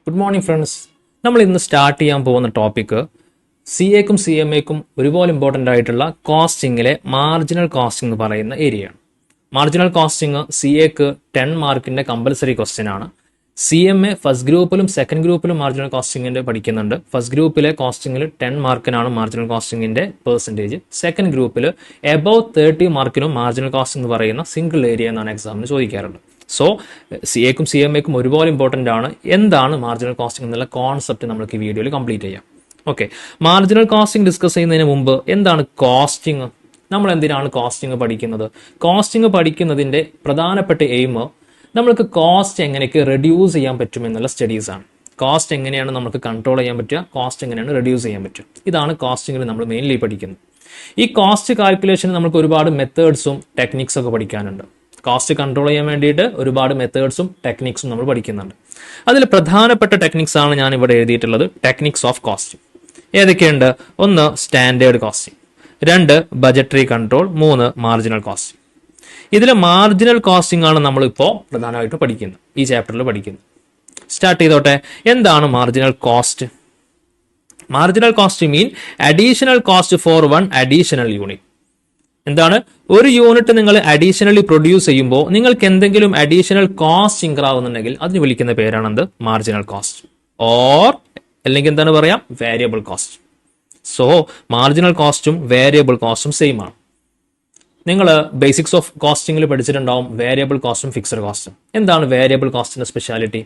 Good morning friends. നമ്മൾ ഇന്ന് start ചെയ്യാൻ പോകുന്ന ടോപ്പിക്ക് CAക്കും CMAക്കും ഒരുപോലെ ഇമ്പോർട്ടൻ്റ് ആയിട്ടുള്ള കോസ്റ്റിങ്ങിലെ മാർജിനൽ കോസ്റ്റിംഗ് എന്ന് പറയുന്ന ഏരിയയാണ്. മാർജിനൽ കോസ്റ്റിംഗ് CAക്ക് 10 മാർക്കിൻ്റെ കമ്പൽസറി ക്വസ്റ്റ്യൻ ആണ്. CMA ഫസ്റ്റ് ഗ്രൂപ്പിലും സെക്കൻഡ് ഗ്രൂപ്പിലും മാർജിനൽ കോസ്റ്റിങ്ങിൻ്റെ പഠിക്കുന്നുണ്ട്. ഫസ്റ്റ് ഗ്രൂപ്പിലെ കോസ്റ്റിങ്ങിൽ 10 മാർക്കിനാണ് മാർജിനൽ കോസ്റ്റിങ്ങിൻ്റെ പെർസെൻറ്റേജ്. സെക്കൻഡ് ഗ്രൂപ്പിൽ എബവ് 30 മാർക്കിനും മാർജിനൽ കോസ്റ്റിംഗ് എന്ന് പറയുന്ന സിംഗിൾ ഏരിയ എന്നാണ് എക്സാമിന് ചോദിക്കാറുണ്ട്. സോ CAക്കും CMAക്കും ഒരുപോലെ ഇമ്പോർട്ടൻ്റ് ആണ്. എന്താണ് മാർജിനൽ കോസ്റ്റിംഗ് എന്നുള്ള കോൺസെപ്റ്റ് നമുക്ക് ഈ വീഡിയോയിൽ കംപ്ലീറ്റ് ചെയ്യാം. ഓക്കെ, മാർജിനൽ കോസ്റ്റിംഗ് ഡിസ്കസ് ചെയ്യുന്നതിന് മുമ്പ് എന്താണ് കോസ്റ്റിംഗ്, നമ്മൾ എന്തിനാണ് കോസ്റ്റിംഗ് പഠിക്കുന്നത്? കോസ്റ്റിംഗ് പഠിക്കുന്നതിൻ്റെ പ്രധാനപ്പെട്ട എയിം നമ്മൾക്ക് കോസ്റ്റ് എങ്ങനെയൊക്കെ റെഡ്യൂസ് ചെയ്യാൻ പറ്റും എന്നുള്ള സ്റ്റഡീസാണ്. കോസ്റ്റ് എങ്ങനെയാണ് നമുക്ക് കൺട്രോൾ ചെയ്യാൻ പറ്റുക, കോസ്റ്റ് എങ്ങനെയാണ് റെഡ്യൂസ് ചെയ്യാൻ പറ്റുക, ഇതാണ് കോസ്റ്റിംഗിൽ നമ്മൾ മെയിൻലി പഠിക്കുന്നത്. ഈ കോസ്റ്റ് കാൽക്കുലേഷന് നമുക്ക് ഒരുപാട് മെത്തേഡ്സും ടെക്നിക്സും ഒക്കെ പഠിക്കാനുണ്ട്. കോസ്റ്റ് കൺട്രോൾ ചെയ്യാൻ വേണ്ടിയിട്ട് ഒരുപാട് മെത്തേഡ്സും ടെക്നിക്സും നമ്മൾ പഠിക്കുന്നുണ്ട്. അതിൽ പ്രധാനപ്പെട്ട ടെക്നിക്സ് ആണ് ഞാൻ ഇവിടെ എഴുതിയിട്ടുള്ളത്. ടെക്നിക്സ് ഓഫ് കോസ്റ്റിംഗ് ഏതൊക്കെയുണ്ട്? 1 standard costing, 2 budgetary control, 3 marginal costing. ഇതിൽ മാർജിനൽ കോസ്റ്റിംഗ് ആണ് നമ്മളിപ്പോൾ പ്രധാനമായിട്ട് പഠിക്കുന്നത്, ഈ ചാപ്റ്ററിൽ പഠിക്കുന്നത്. സ്റ്റാർട്ട് ചെയ്തോട്ടെ. എന്താണ് marginal cost? Marginal cost mean additional cost for one additional unit. എന്താണ്? ഒരു യൂണിറ്റ് നിങ്ങൾ അഡീഷണലി പ്രൊഡ്യൂസ് ചെയ്യുമ്പോൾ നിങ്ങൾക്ക് എന്തെങ്കിലും അഡീഷണൽ കോസ്റ്റ് ഇൻക്രീസ് ആവുന്നുണ്ടെങ്കിൽ അതിന് വിളിക്കുന്ന പേരാണ് എന്ത്? മാർജിനൽ കോസ്റ്റ്, ഓർ അല്ലെങ്കിൽ എന്താണ് പറയാം, വേരിയബിൾ കോസ്റ്റ്. സോ മാർജിനൽ കോസ്റ്റും വേരിയബിൾ കോസ്റ്റും സെയിം ആണ്. നിങ്ങൾ ബേസിക്സ് ഓഫ് കോസ്റ്റിംഗിൽ പഠിച്ചിട്ടുണ്ടാവും വേരിയബിൾ കോസ്റ്റും ഫിക്സഡ് കോസ്റ്റും. എന്താണ് വേരിയബിൾ കോസ്റ്റിന്റെ സ്പെഷ്യാലിറ്റി?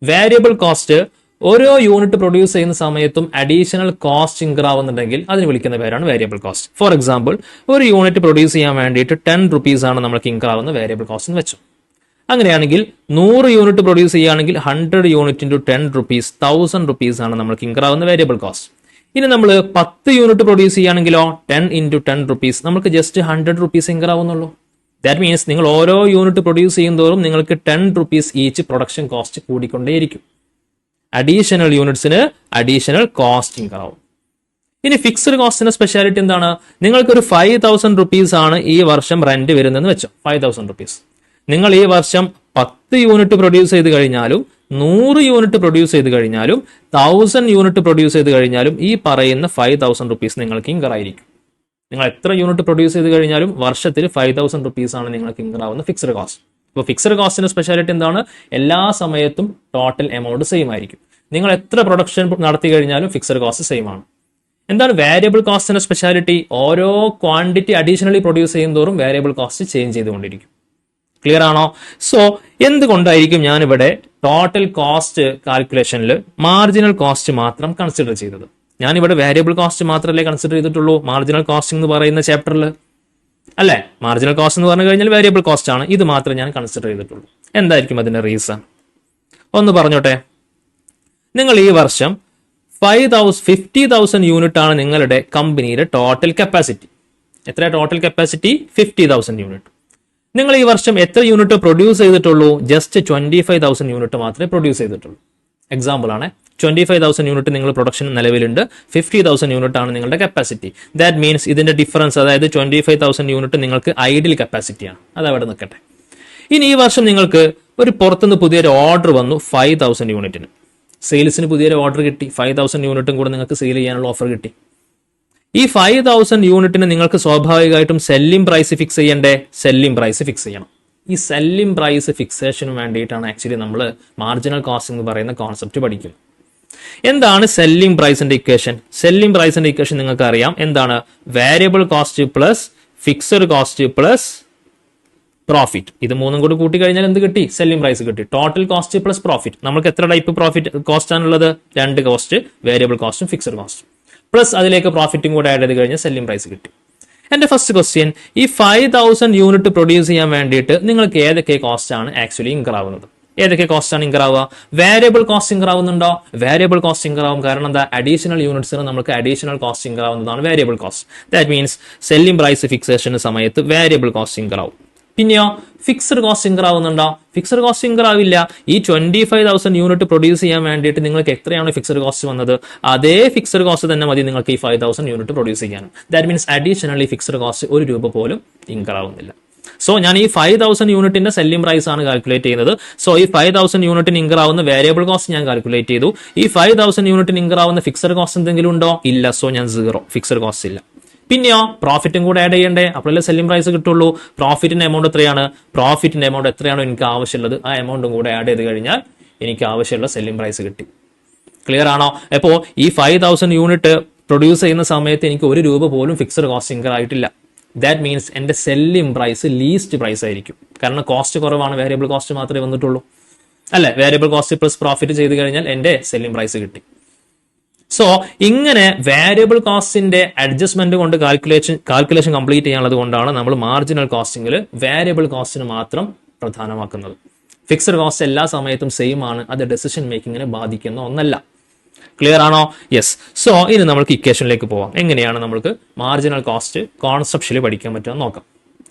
വേരിയബിൾ കോസ്റ്റ് ഓരോ യൂണിറ്റ് പ്രൊഡ്യൂസ് ചെയ്യുന്ന സമയത്തും അഡീഷണൽ കോസ്റ്റ് ഇൻക്രീസ് ആവുന്നുണ്ടെങ്കിൽ അതിന് വിളിക്കുന്ന പേരാണ് വേരിയബിൾ കോസ്റ്റ്. ഫോർ എക്സാമ്പിൾ, ഒരു യൂണിറ്റ് പ്രൊഡ്യൂസ് ചെയ്യാൻ വേണ്ടിയിട്ട് 10 റുപ്പീസ് ആണ് നമുക്ക് ഇൻക്രീസ് ആവുന്ന വേരിയബിൾ കോസ്റ്റ് എന്ന് വെച്ചു. അങ്ങനെയാണെങ്കിൽ 100 യൂണിറ്റ് പ്രൊഡ്യൂസ് ചെയ്യുകയാണെങ്കിൽ 100 യൂണിറ്റ് ഇൻറ്റു 10 റുപ്പീസ് 1000 റുപ്പീസ് ആണ് നമുക്ക് ഇൻക്രീസ് ആവുന്ന വേരിയബിൾ കോസ്റ്റ്. ഇനി നമ്മൾ 10 യൂണിറ്റ് പ്രൊഡ്യൂസ് ചെയ്യുകയാണെങ്കിലോ 10 ഇൻറ്റു 10 റുപ്പീസ് നമുക്ക് ജസ്റ്റ് 100 റുപ്പീസ് ഇൻക്രീസ് ആവുന്നുള്ളൂ. ദാറ്റ് മീൻസ് നിങ്ങൾ ഓരോ യൂണിറ്റ് പ്രൊഡ്യൂസ് ചെയ്യുന്നതോറും നിങ്ങൾക്ക് 10 റുപ്പീസ് ഈച്ച് പ്രൊഡക്ഷൻ കോസ്റ്റ് കൂടിക്കൊണ്ടേയിരിക്കും. അഡീഷണൽ യൂണിറ്റ്സിന് അഡീഷണൽ കോസ്റ്റ് ഇൻക്രീസ് ആവും. ഇനി ഫിക്സ്ഡ് കോസ്റ്റിന്റെ സ്പെഷ്യാലിറ്റി എന്താണ്? നിങ്ങൾക്കൊരു 5000 റുപ്പീസ് ആണ് ഈ വർഷം റെന്റ് വരുന്നതെന്ന് വെച്ചോ. 5000 റുപ്പീസ് നിങ്ങൾ ഈ വർഷം 10 യൂണിറ്റ് പ്രൊഡ്യൂസ് ചെയ്ത് കഴിഞ്ഞാലും 100 യൂണിറ്റ് പ്രൊഡ്യൂസ് ചെയ്ത് കഴിഞ്ഞാലും 1000 യൂണിറ്റ് പ്രൊഡ്യൂസ് ചെയ്ത് കഴിഞ്ഞാലും ഈ പറയുന്ന 5000 റുപ്പീസ് നിങ്ങൾക്ക് ഇൻക്രീസ് ആയിരിക്കും. നിങ്ങൾ എത്ര യൂണിറ്റ് പ്രൊഡ്യൂസ് ചെയ്ത് കഴിഞ്ഞാലും വർഷത്തിൽ 5000 റുപ്പീസ് ആണ് നിങ്ങൾക്ക് ഇൻക്രീസ് ആവുന്ന ഫിക്സ്ഡ് കോസ്റ്റ്. ഇപ്പോൾ ഫിക്സ്ഡ് കോസ്റ്റിന്റെ സ്പെഷ്യാലിറ്റി എന്താണ്? എല്ലാ സമയത്തും ടോട്ടൽ എമൗണ്ട് സെയിം ആയിരിക്കും. നിങ്ങൾ എത്ര പ്രൊഡക്ഷൻ നടത്തി കഴിഞ്ഞാലും ഫിക്സ്ഡ് കോസ്റ്റ് സെയിം ആണ്. എന്താണ് വേരിയബിൾ കോസ്റ്റിന്റെ സ്പെഷ്യാലിറ്റി? ഓരോ ക്വാണ്ടിറ്റി അഡീഷണലി പ്രൊഡ്യൂസ് ചെയ്യുന്നതോറും വേരിയബിൾ കോസ്റ്റ് ചേഞ്ച് ചെയ്തുകൊണ്ടിരിക്കും. ക്ലിയർ ആണോ? സോ എന്തുകൊണ്ടായിരിക്കും ഞാനിവിടെ ടോട്ടൽ കോസ്റ്റ് കാൽക്കുലേഷനിൽ മാർജിനൽ കോസ്റ്റ് മാത്രം കൺസിഡർ ചെയ്തത്? ഞാനിവിടെ വേരിയബിൾ കോസ്റ്റ് മാത്രമല്ലേ കൺസിഡർ ചെയ്തിട്ടുള്ളൂ മാർജിനൽ കോസ്റ്റിംഗ് എന്ന് പറയുന്ന ചാപ്റ്ററിൽ, അല്ലേ? മാർജിനൽ കോസ്റ്റ് എന്ന് പറഞ്ഞു കഴിഞ്ഞാൽ വേരിയബിൾ കോസ്റ്റ് ആണ്. ഇത് മാത്രമേ ഞാൻ കൺസിഡർ ചെയ്തിട്ടുള്ളൂ. എന്തായിരിക്കും അതിന്റെ റീസൺ? ഒന്ന് പറഞ്ഞോട്ടെ. നിങ്ങൾ ഈ വർഷം 50,000 യൂണിറ്റ് ആണ് നിങ്ങളുടെ കമ്പനിയുടെ ടോട്ടൽ കപ്പാസിറ്റി. എത്ര ടോട്ടൽ കപ്പാസിറ്റി? 50,000 യൂണിറ്റ്. നിങ്ങൾ ഈ വർഷം എത്ര യൂണിറ്റ് പ്രൊഡ്യൂസ് ചെയ്തിട്ടുള്ളൂ? ജസ്റ്റ് 25,000 യൂണിറ്റ് മാത്രമേ പ്രൊഡ്യൂസ് ചെയ്തിട്ടുള്ളൂ. എക്സാമ്പിൾ ആണ്. 25,000 യൂണിറ്റ് നിങ്ങൾ പ്രൊഡക്ഷൻ നിലവിലുണ്ട്, 50,000 യൂണിറ്റ് ആണ് നിങ്ങളുടെ കപ്പാസിറ്റി. ദാറ്റ് മീൻസ് ഇതിന്റെ ഡിഫറൻസ്, അതായത് 25,000 യൂണിറ്റ് നിങ്ങൾക്ക് ഐഡിയൽ കപ്പാസിറ്റിയാണ്. അത് അവിടെ നിൽക്കട്ടെ. ഇനി ഈ വർഷം നിങ്ങൾക്ക് ഒരു പുറത്തുനിന്ന് പുതിയൊരു ഓർഡർ വന്നു 5,000 യൂണിറ്റിന്. സെയിൽസിന് പുതിയൊരു ഓർഡർ കിട്ടി, 5,000 യൂണിറ്റും കൂടെ നിങ്ങൾക്ക് സെയിൽ ചെയ്യാനുള്ള ഓഫർ കിട്ടി. ഈ 5,000 യൂണിറ്റിന് നിങ്ങൾക്ക് സ്വാഭാവികമായിട്ടും സെല്ലിംഗ് പ്രൈസ് ഫിക്സ് ചെയ്യണ്ടേ? സെല്ലിംഗ് പ്രൈസ് ഫിക്സ് ചെയ്യണം. ഈ സെല്ലിംഗ് പ്രൈസ് ഫിക്സേഷന് വേണ്ടിയിട്ടാണ് ആക്ച്വലി നമ്മൾ മാർജിനൽ കോസ്റ്റ് എന്ന് പറയുന്ന കോൺസെപ്റ്റ് പഠിക്കുന്നത്. എന്താണ് സെല്ലിംഗ് പ്രൈസിന്റെ ഇക്വേഷൻ? സെല്ലിംഗ് പ്രൈസിന്റെ ഇക്വേഷൻ നിങ്ങൾക്ക് അറിയാം. എന്താണ്? Variable cost plus fixed cost plus profit. ഇത് മൂന്നും കൂടി കൂട്ടി കഴിഞ്ഞാൽ എന്ത് കിട്ടി? സെല്ലിംഗ് പ്രൈസ് കിട്ടി. Total cost plus profit. നമുക്ക് എത്ര ടൈപ്പ് പ്രോഫിറ്റ് കോസ്റ്റ് ആണുള്ളത്? 2 കോസ്റ്റ്, വേരിയബിൾ കോസ്റ്റും ഫിക്സഡ് കോസ്റ്റും. പ്ലസ് അതിലേക്ക് പ്രോഫിറ്റും കൂടെ ആഡ് ചെയ്ത് കഴിഞ്ഞാൽ സെല്ലിംഗ് പ്രൈസ് കിട്ടി. എന്റെ ഫസ്റ്റ് ക്വസ്റ്റ്യൻ, ഈ 5,000 യൂണിറ്റ് പ്രൊഡ്യൂസ് ചെയ്യാൻ വേണ്ടിയിട്ട് നിങ്ങൾക്ക് ഏതൊക്കെ കോസ്റ്റ് ആണ് ആക്ച്വലി ഇൻക്രീസ് ആവുന്നത്? ഏതൊക്കെ കോസ്റ്റ് ആണ് ഇൻക്രീസ് ആവുക? വേരിയബിൾ കോസ്റ്റ് ഇൻക്രീസ് ആവുന്നുണ്ടോ? വേരിയബിൾ കോസ്റ്റ് ഇൻക്രീസ് ആവും. കാരണം എന്താ? അഡീഷണൽ യൂണിറ്റ്സിന് നമുക്ക് അഡീഷണൽ കോസ്റ്റ് ഇൻക്രീസ് ആവുന്നതാണ് variable cost. That means selling price fixation സമയത്ത് വേരിയബിൾ കോസ്റ്റ് ഇൻക്രീസ് ആവും. പിന്നെയോ ഫിക്സഡ് കോസ്റ്റ് ഇൻക്രീസ് ആവുന്നുണ്ടോ? ഫിക്സഡ് കോസ്റ്റ് ഇൻക്രീസ് ആവില്ല. ഈ 25,000 യൂണിറ്റ് പ്രൊഡ്യൂസ് ചെയ്യാൻ വേണ്ടിയിട്ട് നിങ്ങൾക്ക് എത്രയാണ് ഫിക്സഡ് കോസ്റ്റ് വന്നത്? അതേ ഫിക്സഡ് കോസ്റ്റ് തന്നെ മതി നിങ്ങൾക്ക് ഈ 5,000 യൂണിറ്റ് പ്രൊഡ്യൂസ് ചെയ്യാൻ. That means additionally fixed cost 1 രൂപ പോലും ഇൻക്രീസ് ആവുന്നില്ല. സോ ഞാൻ ഈ 5000 യൂണിറ്റിന്റെ സെല്ലിംഗ് പ്രൈസ് ആണ് കാൽക്കുലേറ്റ് ചെയ്യുന്നത്. സോ ഈ 5000 യൂണിറ്റിന് ഇൻകർ ആവുന്ന വേരിയബിൾ കോസ്റ്റ് ഞാൻ കാൽക്കുലേറ്റ് ചെയ്തു. ഈ 5000 യൂണിറ്റിന് ഇൻകർ ആവുന്ന ഫിക്സഡ് കോസ്റ്റ് എന്തെങ്കിലും ഉണ്ടോ? ഇല്ല. സോ ഞാൻ 0, ഫിക്സഡ് കോസ്റ്റ് ഇല്ല. പിന്നെയോ പ്രോഫിറ്റും കൂടെ ആഡ് ചെയ്യണ്ടേ, അപ്പോഴല്ലേ സെല്ലിംഗ് പ്രൈസ് കിട്ടുള്ളൂ. പ്രോഫിറ്റിന്റെ എമൗണ്ട് എത്രയാണ്? പ്രോഫിറ്റിന്റെ എമൗണ്ട് എത്രയാണോ എനിക്ക് ആവശ്യമുള്ളത് ആ എമൗണ്ടും കൂടെ ആഡ് ചെയ്ത് കഴിഞ്ഞാൽ എനിക്ക് ആവശ്യമുള്ള സെല്ലിംഗ് പ്രൈസ് കിട്ടി. ക്ലിയർ ആണോ? അപ്പോൾ ഈ 5000 യൂണിറ്റ് പ്രൊഡ്യൂസ് ചെയ്യുന്ന സമയത്ത് എനിക്ക് ₹1 പോലും ഫിക്സഡ് കോസ്റ്റ് ഇൻകർ ആയിട്ടില്ല. ദാറ്റ് മീൻസ് എൻ്റെ സെല്ലിംഗ് പ്രൈസ് ലീസ്റ്റ് പ്രൈസ് ആയിരിക്കും. കാരണം കോസ്റ്റ് കുറവാണ്, വേരിയബിൾ കോസ്റ്റ് മാത്രമേ വന്നിട്ടുള്ളൂ അല്ലെ. വേരിയബിൾ കോസ്റ്റ് പ്ലസ് പ്രോഫിറ്റ് ചെയ്ത് കഴിഞ്ഞാൽ എൻ്റെ സെല്ലിംഗ് പ്രൈസ് കിട്ടി. സോ ഇങ്ങനെ വേരിയബിൾ കോസ്റ്റിന്റെ അഡ്ജസ്റ്റ്മെന്റ് കൊണ്ട് കാൽക്കുലേഷൻ കംപ്ലീറ്റ് ചെയ്യാനുള്ളത് കൊണ്ടാണ് നമ്മൾ മാർജിനൽ കോസ്റ്റിംഗിൽ വേരിയബിൾ കോസ്റ്റിന് മാത്രം പ്രധാനമാക്കുന്നത്. ഫിക്സഡ് കോസ്റ്റ് എല്ലാ സമയത്തും സെയിം ആണ്, അത് ഡെസിഷൻ മേക്കിങ്ങിനെ ബാധിക്കുന്ന ഒന്നല്ല. ക്ലിയർ ആണോ? യെസ്. സോ ഇനി നമുക്ക് ഇക്വേഷനിലേക്ക് പോവാം. എങ്ങനെയാണ് നമുക്ക് മാർജിനൽ കോസ്റ്റ് കോൺസെപ്ഷ്യലി പഠിക്കാൻ പറ്റുമെന്ന് നോക്കാം.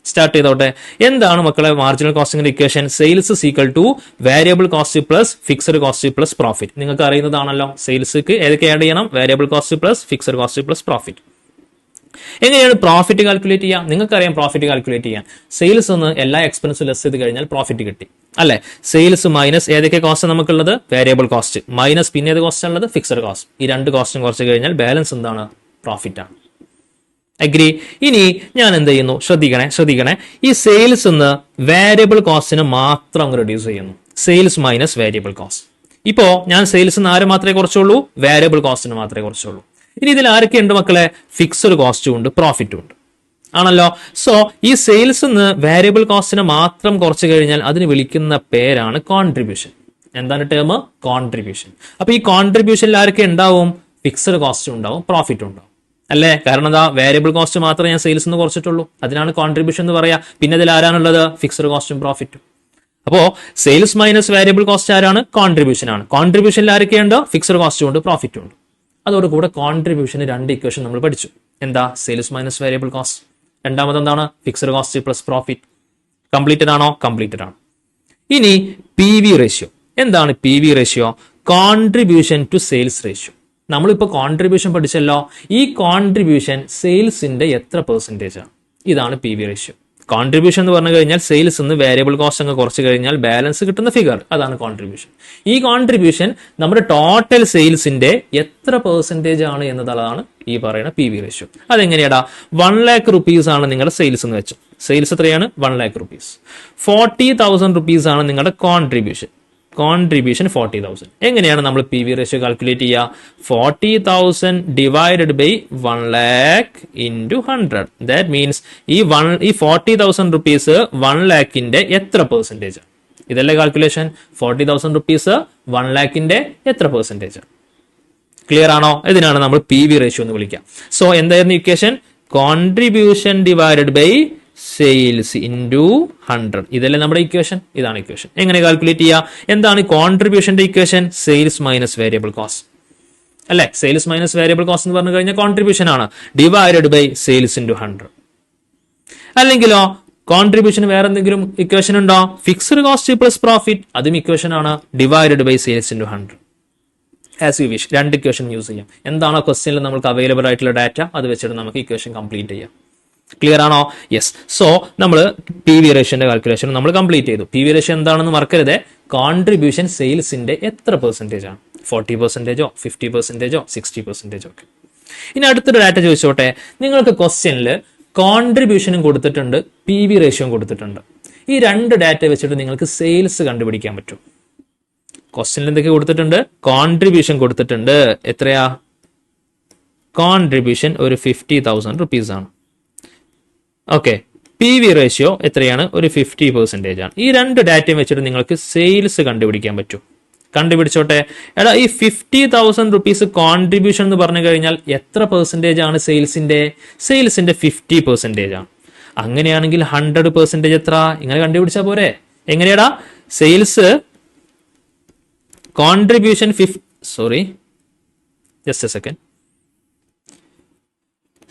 സ്റ്റാർട്ട് ചെയ്തോട്ടെ. എന്താണ് മക്കളെ മാർജിനൽ കോസ്റ്റിംഗിന്റെ equation? Sales is equal to variable cost plus fixed cost plus profit. നിങ്ങൾക്ക് അറിയുന്നതാണല്ലോ. സെയിൽസ്ക്ക് ഏതൊക്കെ ആഡ് ചെയ്യണം? Variable cost plus fixed cost plus profit. എങ്ങനെയാണ് പ്രോഫിറ്റ് കാൽക്കുലേറ്റ് ചെയ്യുക? നിങ്ങൾക്കറിയാം പ്രോഫിറ്റ് കാൽക്കുലേറ്റ് ചെയ്യാൻ. സെയിൽസ് ഒന്ന് എല്ലാ എക്സ്പെൻസും ലെസ് ചെയ്ത് കഴിഞ്ഞാൽ പ്രോഫിറ്റ് കിട്ടി അല്ലെ. സെയിൽസ് മൈനസ് ഏതൊക്കെ കോസ്റ്റ് നമുക്കുള്ളത്? വേരിയബിൾ കോസ്റ്റ് മൈനസ് പിന്നെ ഏത് കോസ്റ്റ് ഉള്ളത്? Fixed cost. ഈ രണ്ട് കോസ്റ്റും കുറച്ച് കഴിഞ്ഞാൽ ബാലൻസ് എന്താണ്? പ്രോഫിറ്റ് ആണ്. അഗ്രി? ഇനി ഞാൻ എന്ത് ചെയ്യുന്നു? ശ്രദ്ധിക്കണേ. ഈ സെയിൽസ് എന്ന് വേരിയബിൾ കോസ്റ്റിന് മാത്രം റെഡ്യൂസ് ചെയ്യുന്നു. Sales minus variable cost. ഇപ്പോ ഞാൻ സെയിൽസ് ആരെ മാത്രമേ കുറച്ചുള്ളൂ? വേരിയബിൾ കോസ്റ്റിന് മാത്രമേ കുറച്ചുള്ളൂ. ഇനി ഇതിൽ ആരൊക്കെ ഉണ്ട് മക്കളെ? ഫിക്സഡ് കോസ്റ്റും ഉണ്ട്, പ്രോഫിറ്റും ഉണ്ട് ആണല്ലോ. സോ ഈ സെയിൽസ് വേരിയബിൾ കോസ്റ്റിനെ മാത്രം കുറച്ച് കഴിഞ്ഞാൽ അതിന് വിളിക്കുന്ന പേരാണ് കോൺട്രിബ്യൂഷൻ. എന്താണ് ടേം? കോൺട്രിബ്യൂഷൻ. അപ്പൊ ഈ കോൺട്രിബ്യൂഷനിൽ ആരൊക്കെ ഉണ്ടാവും? ഫിക്സഡ് കോസ്റ്റും ഉണ്ടാവും, പ്രോഫിറ്റും ഉണ്ടാവും അല്ലേ. കാരണം എന്താ? വേരിയബിൾ കോസ്റ്റ് മാത്രമേ ഞാൻ സെയിൽസ് കുറച്ചിട്ടുള്ളൂ, അതിനാണ് കോൺട്രിബ്യൂഷൻ എന്ന് പറയാ. പിന്നെ ഇതിൽ ആരാണുള്ളത്? ഫിക്സഡ് കോസ്റ്റും പ്രോഫിറ്റും. അപ്പോ സെയിൽസ് മൈനസ് വേരിയബിൾ കോസ്റ്റ് ആരാണ്? കോൺട്രിബ്യൂഷൻ ആണ്. കോൺട്രിബ്യൂഷനിൽ ആരൊക്കെയുണ്ട്? ഫിക്സഡ് കോസ്റ്റും ഉണ്ട്, പ്രോഫിറ്റും ഉണ്ട്. അതോടുകൂടെ കോൺട്രിബ്യൂഷന് രണ്ട് ഇക്വേഷൻ നമ്മൾ പഠിച്ചു. എന്താ? Sales minus variable cost. രണ്ടാമത് എന്താണ്? Fixed cost plus profit. Completed ആണോ? കംപ്ലീറ്റഡ് ആണ്. ഇനി പി വി റേഷ്യോ. എന്താണ് P V ratio? Contribution to sales ratio. നമ്മളിപ്പോൾ കോൺട്രിബ്യൂഷൻ പഠിച്ചല്ലോ. ഈ കോൺട്രിബ്യൂഷൻ സെയിൽസിന്റെ എത്ര പെർസെൻറ്റേജ് ആണ്? ഇതാണ് പി വി റേഷ്യോ. കോൺട്രിബ്യൂഷൻ എന്ന് പറഞ്ഞു കഴിഞ്ഞാൽ സെയിൽസ് നിന്ന് വേരിയബിൾ കോസ്റ്റ് അങ്ങ് കുറച്ച് കഴിഞ്ഞാൽ ബാലൻസ് കിട്ടുന്ന ഫിഗർ, അതാണ് കോൺട്രിബ്യൂഷൻ. ഈ കോൺട്രിബ്യൂഷൻ നമ്മുടെ ടോട്ടൽ സെയിൽസിന്റെ എത്ര പെർസെൻറ്റേജ് ആണ് എന്നതാണ് ഈ പറയുന്ന പി വി റേഷ്യോ. അതെങ്ങനെയാടാ? 1 lakh rupees ആണ് നിങ്ങളുടെ സെയിൽസ് എന്ന് വെച്ചു. സെയിൽസ് എത്രയാണ്? 1 lakh rupees. 40,000 rupees ആണ് നിങ്ങളുടെ കോൺട്രിബ്യൂഷൻ. 40,000. എങ്ങനെയാണ് നമ്മൾ പി വി റേഷ്യോ കാൽക്കുലേറ്റ് ചെയ്യുക? 40,000 divided by 1 lakh into 100. That means ഈ 40,000 rupees 1 lakhന്റെ എത്ര പെർസെൻറ്റേജ്? ഇതല്ലേ കാൽക്കുലേഷൻ. 40,000 rupees 1 lakhന്റെ എത്ര പെർസെൻറ്റേജ്? ക്ലിയർ ആണോ? ഇതിനാണ് നമ്മൾ പി വി റേഷ്യോ എന്ന് വിളിക്കുക. സോ എന്തായിരുന്നു equation? Contribution divided by sales into 100. ഇതല്ലേ നമ്മുടെ ഇക്വേഷൻ. ഇതാണ് ഇക്വേഷൻ. എങ്ങനെ കാൽക്കുലേറ്റ് ചെയ്യുക? എന്താണ് കോൺട്രിബ്യൂഷന്റെ equation? Sales minus variable cost അല്ലെ. സെയിൽസ് മൈനസ് വേരിയബിൾ കോസ്റ്റ് എന്ന് പറഞ്ഞു കഴിഞ്ഞാൽ കോൺട്രിബ്യൂഷൻ ആണ്. Divided by sales into 100. അല്ലെങ്കിലോ കോൺട്രിബ്യൂഷൻ വേറെ എന്തെങ്കിലും ഇക്വേഷൻ ഉണ്ടോ? ഫിക്സഡ് കോസ്റ്റ് പ്ലസ് പ്രോഫിറ്റ്, അതും ഇക്വേഷൻ ആണ്. Divided by sales into 100. As you wish. രണ്ട് ഇക്വേഷൻ യൂസ് ചെയ്യാം. എന്താണോ ക്വസ്റ്റ്യനിൽ നമുക്ക് അവൈലബിൾ ആയിട്ടുള്ള ഡാറ്റ അത് വെച്ചിട്ട് നമുക്ക് ഇക്വേഷൻ കംപ്ലീറ്റ് ചെയ്യാം. ക്ലിയർ ആണോ? യെസ്. സോ നമ്മൾ പി വി റേഷ്യോന്റെ കാൽക്കുലേഷൻ നമ്മൾ കംപ്ലീറ്റ് ചെയ്തു. പി വി റേഷ്യോ എന്താണെന്ന് മറക്കരുത്. കോൺട്രിബ്യൂഷൻ സെയിൽസിന്റെ എത്ര പെർസെൻറ്റേജ് ആണ്? 40%, 50%, 60% ഒക്കെ. ഇനി അടുത്തൊരു ഡാറ്റ ചോദിച്ചോട്ടെ. നിങ്ങൾക്ക് ക്വസ്റ്റ്യനിൽ കോൺട്രിബ്യൂഷനും കൊടുത്തിട്ടുണ്ട്, പി വി റേഷ്യോയും കൊടുത്തിട്ടുണ്ട്. ഈ രണ്ട് ഡാറ്റ വെച്ചിട്ട് നിങ്ങൾക്ക് സെയിൽസ് കണ്ടുപിടിക്കാൻ പറ്റും. ക്വസ്റ്റ്യനിൽ എന്തൊക്കെ കൊടുത്തിട്ടുണ്ട്? കോൺട്രിബ്യൂഷൻ കൊടുത്തിട്ടുണ്ട്. എത്രയാ? കോൺട്രിബ്യൂഷൻ ഒരു 50,000 rupees ആണ്. ഓക്കെ. പി വി റേഷ്യോ എത്രയാണ്? ഒരു 50% ആണ്. ഈ രണ്ട് ഡാറ്റയും വെച്ചിട്ട് നിങ്ങൾക്ക് സെയിൽസ് കണ്ടുപിടിക്കാൻ പറ്റും. കണ്ടുപിടിച്ചോട്ടെ. എടാ ഈ 50,000 rupees കോൺട്രിബ്യൂഷൻ എന്ന് പറഞ്ഞു കഴിഞ്ഞാൽ എത്ര പെർസെൻറ്റേജ് ആണ് സെയിൽസിന്റെ? സെയിൽസിന്റെ 50% ആണ്. അങ്ങനെയാണെങ്കിൽ 100% എത്ര? ഇങ്ങനെ കണ്ടുപിടിച്ചാൽ പോരെ. എങ്ങനെയാടാ? Sales contribution just a second.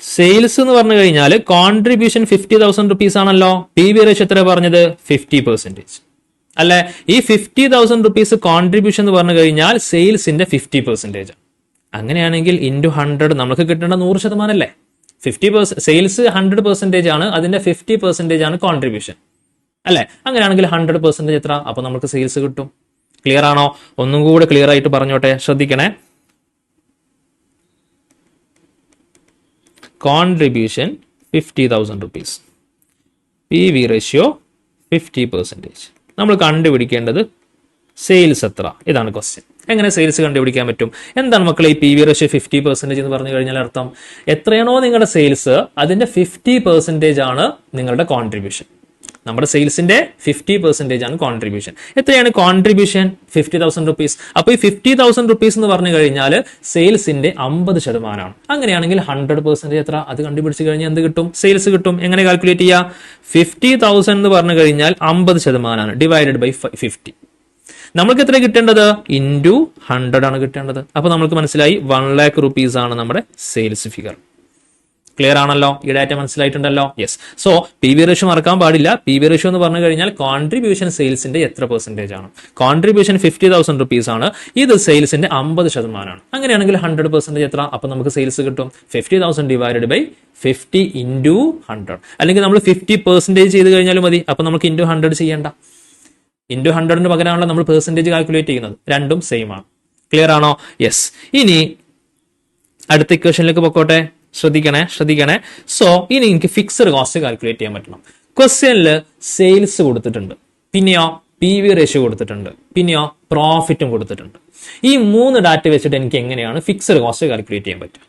Sales എന്ന് പറഞ്ഞു കഴിഞ്ഞാൽ കോൺട്രിബ്യൂഷൻ 50,000 rupees ആണല്ലോ. പി വി റേഷ്യോ എത്ര പറഞ്ഞത്? 50% അല്ലെ. ഈ 50,000 rupees കോൺട്രിബ്യൂഷൻ എന്ന് പറഞ്ഞു കഴിഞ്ഞാൽ സെയിൽസിന്റെ 50%. അങ്ങനെയാണെങ്കിൽ ഇൻറ്റു 100 നമുക്ക് കിട്ടേണ്ട 100% അല്ലേ. 50% സെയിൽസ് 100% ആണ്, അതിന്റെ 50% ആണ് കോൺട്രിബ്യൂഷൻ അല്ലെ. അങ്ങനെയാണെങ്കിൽ 100% എത്ര? അപ്പൊ നമുക്ക് സെയിൽസ് കിട്ടും. ക്ലിയർ ആണോ? ഒന്നും കൂടെ ക്ലിയർ ആയിട്ട് പറഞ്ഞോട്ടെ, ശ്രദ്ധിക്കണേ. Contribution 50,000 rupees, PV ratio 50%. നമ്മൾ കണ്ടുപിടിക്കേണ്ടത് സെയിൽസ് എത്ര, ഇതാണ് ക്വസ്റ്റ്യൻ. എങ്ങനെ സെയിൽസ് കണ്ടുപിടിക്കാൻ പറ്റും? എന്താണ് മക്കളെ ഈ PV ratio 50% എന്ന് പറഞ്ഞു കഴിഞ്ഞാൽ അർത്ഥം എത്രയാണോ നിങ്ങളുടെ സെയിൽസ് അതിന്റെ 50% ആണ് നിങ്ങളുടെ കോൺട്രിബ്യൂഷൻ. നമ്മുടെ സെയിൽസിന്റെ 50% ആണ് കോൺട്രിബ്യൂഷൻ. എത്രയാണ് കോൺട്രിബ്യൂഷൻ? 50,000 rupees. അപ്പൊ ഈ 50,000 rupees എന്ന് പറഞ്ഞു കഴിഞ്ഞാൽ സെയിൽസിന്റെ 50%. അങ്ങനെയാണെങ്കിൽ 100% എത്ര? അത് കണ്ടുപിടിച്ച് കഴിഞ്ഞാൽ എന്ത് കിട്ടും? സെയിൽസ് കിട്ടും. എങ്ങനെ കാൽക്കുലേറ്റ് ചെയ്യാം? 50,000 എന്ന് പറഞ്ഞു കഴിഞ്ഞാൽ 50% ഡിവൈഡഡ് ബൈ 50. നമ്മൾക്ക് എത്ര കിട്ടേണ്ടത്? ഇൻറ്റു 100 ആണ് കിട്ടേണ്ടത്. അപ്പൊ നമുക്ക് മനസ്സിലായി 1 lakh rupees ആണ് നമ്മുടെ സെയിൽസ് ഫിഗർ. ക്ലിയർ ആണല്ലോ? ഈ ഡാറ്റ മനസ്സിലായിട്ടുണ്ടല്ലോ? യെസ്. സോ PV ratio മറക്കാൻ പാടില്ല. PV ratio എന്ന് പറഞ്ഞു കഴിഞ്ഞാൽ കോൺട്രിബ്യൂഷൻ സെയിൽസിന്റെ എത്ര പെർസെന്റേജ് ആണ്. കോൺട്രിബ്യൂഷൻ 50,000 rupees ആണ്, ഇത് സെയിൽസിന്റെ 50% ആണ്. അങ്ങനെയാണെങ്കിൽ 100% എത്ര? അപ്പൊ നമുക്ക് സെയിൽസ് കിട്ടും 50,000 ഡിവൈഡഡ് ബൈ 50 ഇൻറ്റു 100. അല്ലെങ്കിൽ നമ്മൾ 50% ചെയ്ത് കഴിഞ്ഞാലും മതി. അപ്പൊ നമുക്ക് ഇൻറ്റു 100 ചെയ്യണ്ട. ഇൻറ്റു 100ന് പകരമാണല്ലോ നമ്മൾ പെർസെന്റേജ് കാൽക്കുലേറ്റ് ചെയ്യുന്നത്. രണ്ടും സെയിം ആണ്. ക്ലിയർ ആണോ? യെസ്. ഇനി അടുത്ത ഇക്വേഷനിലേക്ക് പൊക്കോട്ടെ. ശ്രദ്ധിക്കണേ. സോ ഇനി എനിക്ക് ഫിക്സഡ് കോസ്റ്റ് കാൽക്കുലേറ്റ് ചെയ്യാൻ പറ്റണം. ക്വസ്റ്റ്യനിൽ സെയിൽസ് കൊടുത്തിട്ടുണ്ട്, പിന്നെയോ PV ratio കൊടുത്തിട്ടുണ്ട്, പിന്നെയോ പ്രോഫിറ്റും കൊടുത്തിട്ടുണ്ട്. ഈ 3 ഡാറ്റ വെച്ചിട്ട് എനിക്ക് എങ്ങനെയാണ് ഫിക്സഡ് കോസ്റ്റ് കാൽക്കുലേറ്റ് ചെയ്യാൻ പറ്റുക?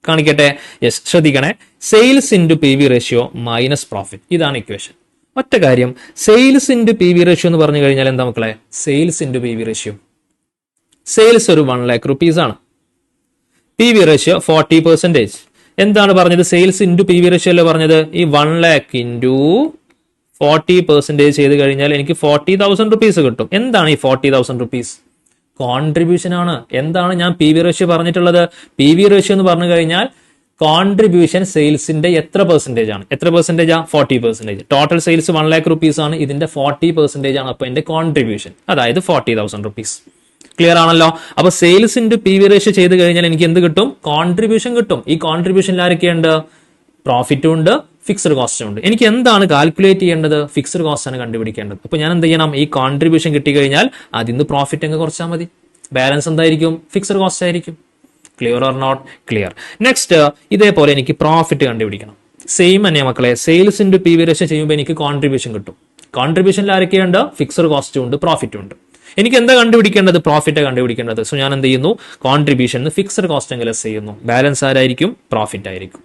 കാണിക്കട്ടെ. യെസ്, ശ്രദ്ധിക്കണേ. Sales into PV ratio minus profit, ഇതാണ് ഇക്വേഷൻ. ഒറ്റ കാര്യം, സെയിൽസ് ഇൻറ്റു PV ratio എന്ന് പറഞ്ഞു കഴിഞ്ഞാൽ എന്താ മക്കളെ? Sales into PV ratio. Sales ഒരു 1 lakh rupees ആണ്. PV ratio 40%. എന്താണ് പറഞ്ഞത്? സെയിൽസ് ഇൻറ്റു PV ratio അല്ലേ പറഞ്ഞത്? ഈ 1 lakh ഇൻറ്റു 40% ചെയ്ത് കഴിഞ്ഞാൽ എനിക്ക് 40,000 rupees കിട്ടും. എന്താണ് ഈ 40,000 rupees? കോൺട്രിബ്യൂഷൻ ആണ്. എന്താണ് ഞാൻ PV ratio പറഞ്ഞിട്ടുള്ളത്? PV ratio എന്ന് പറഞ്ഞു കഴിഞ്ഞാൽ കോൺട്രിബ്യൂഷൻ സെയിൽസിന്റെ എത്ര പെർസെന്റേജ് ആണ്? എത്ര percentage? 40%. Total sales 1 lakh rupees ആണ്, ഇതിന്റെ 40% ആണ്. അപ്പൊ എന്റെ കോൺട്രിബ്യൂഷൻ അതായത് 40,000 rupees. ക്ലിയർ ആണല്ലോ? അപ്പൊ സെയിൽസ് ഇൻറ്റു PV ratio ചെയ്ത് കഴിഞ്ഞാൽ എനിക്ക് എന്ത് കിട്ടും? കോൺട്രിബ്യൂഷൻ കിട്ടും. ഈ കോൺട്രിബ്യൂഷനിൽ ആരൊക്കെയുണ്ട്? പ്രോഫിറ്റും ഉണ്ട്, ഫിക്സഡ് കോസ്റ്റും ഉണ്ട്. എനിക്ക് എന്താണ് കാൽക്കുലേറ്റ് ചെയ്യേണ്ടത്? ഫിക്സഡ് കോസ്റ്റ് ആണ് കണ്ടുപിടിക്കേണ്ടത്. അപ്പൊ ഞാൻ എന്ത് ചെയ്യണം? ഈ കോൺട്രിബ്യൂഷൻ കിട്ടി കഴിഞ്ഞാൽ അതിന്ന് പ്രോഫിറ്റ് അങ്ങ് കുറച്ചാൽ മതി. ബാലൻസ് എന്തായിരിക്കും? ഫിക്സഡ് കോസ്റ്റ് ആയിരിക്കും. Clear or not? Clear. Next, ഇതേപോലെ എനിക്ക് പ്രോഫിറ്റ് കണ്ടുപിടിക്കണം. സെയിം തന്നെ മക്കളെ. സെയിൽസ് ഇൻറ്റു PV ratio ചെയ്യുമ്പോൾ എനിക്ക് കോൺട്രിബ്യൂഷൻ കിട്ടും. കോൺട്രിബ്യൂഷനിൽ ആരൊക്കെയുണ്ട്? ഫിക്സഡ് കോസ്റ്റും ഉണ്ട്, പ്രോഫിറ്റും ഉണ്ട്. എനിക്ക് എന്താ കണ്ടുപിടിക്കേണ്ടത്? പ്രോഫിറ്റ് കണ്ടുപിടിക്കേണ്ടത്. സോ ഞാൻ എന്ത് ചെയ്യുന്നു? കോൺട്രിബ്യൂഷൻ ഫിക്സഡ് കോസ്റ്റ് എങ്കിലും ലെസ് ചെയ്യുന്നു. ബാലൻസ് ആരായിരിക്കും? പ്രോഫിറ്റ് ആയിരിക്കും.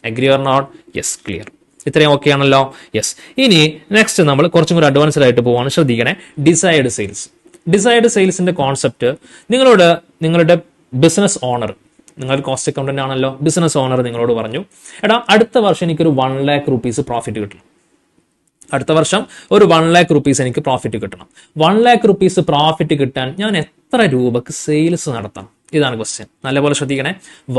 Agree or not? Yes, clear. ഇത്രയും ഓക്കെ ആണല്ലോ? യെസ്. ഇനി നെക്സ്റ്റ് നമ്മൾ കുറച്ചും കൂടി അഡ്വാൻസ്ഡ് ആയിട്ട് പോവാണ്. ശ്രദ്ധിക്കണേ. Decide sales. ഡിസൈഡ് സെയിൽസിന്റെ കോൺസെപ്റ്റ് നിങ്ങളുടെ ബിസിനസ് ഓണർ, നിങ്ങൾ കോസ്റ്റ് അക്കൗണ്ടന്റ് ആണല്ലോ, ബിസിനസ് ഓണർ നിങ്ങളോട് പറഞ്ഞു, എടാ അടുത്ത വർഷം എനിക്കൊരു 1 lakh rupees പ്രോഫിറ്റ് കിട്ടണം. അടുത്ത വർഷം ഒരു 1 lakh rupees എനിക്ക് പ്രോഫിറ്റ് കിട്ടണം. 1 lakh rupees പ്രോഫിറ്റ് കിട്ടാൻ ഞാൻ എത്ര രൂപക്ക് സെയിൽസ് നടത്തണം? ഇതാണ് ക്വസ്റ്റ്യൻ. നല്ലപോലെ ശ്രദ്ധിക്കണേ.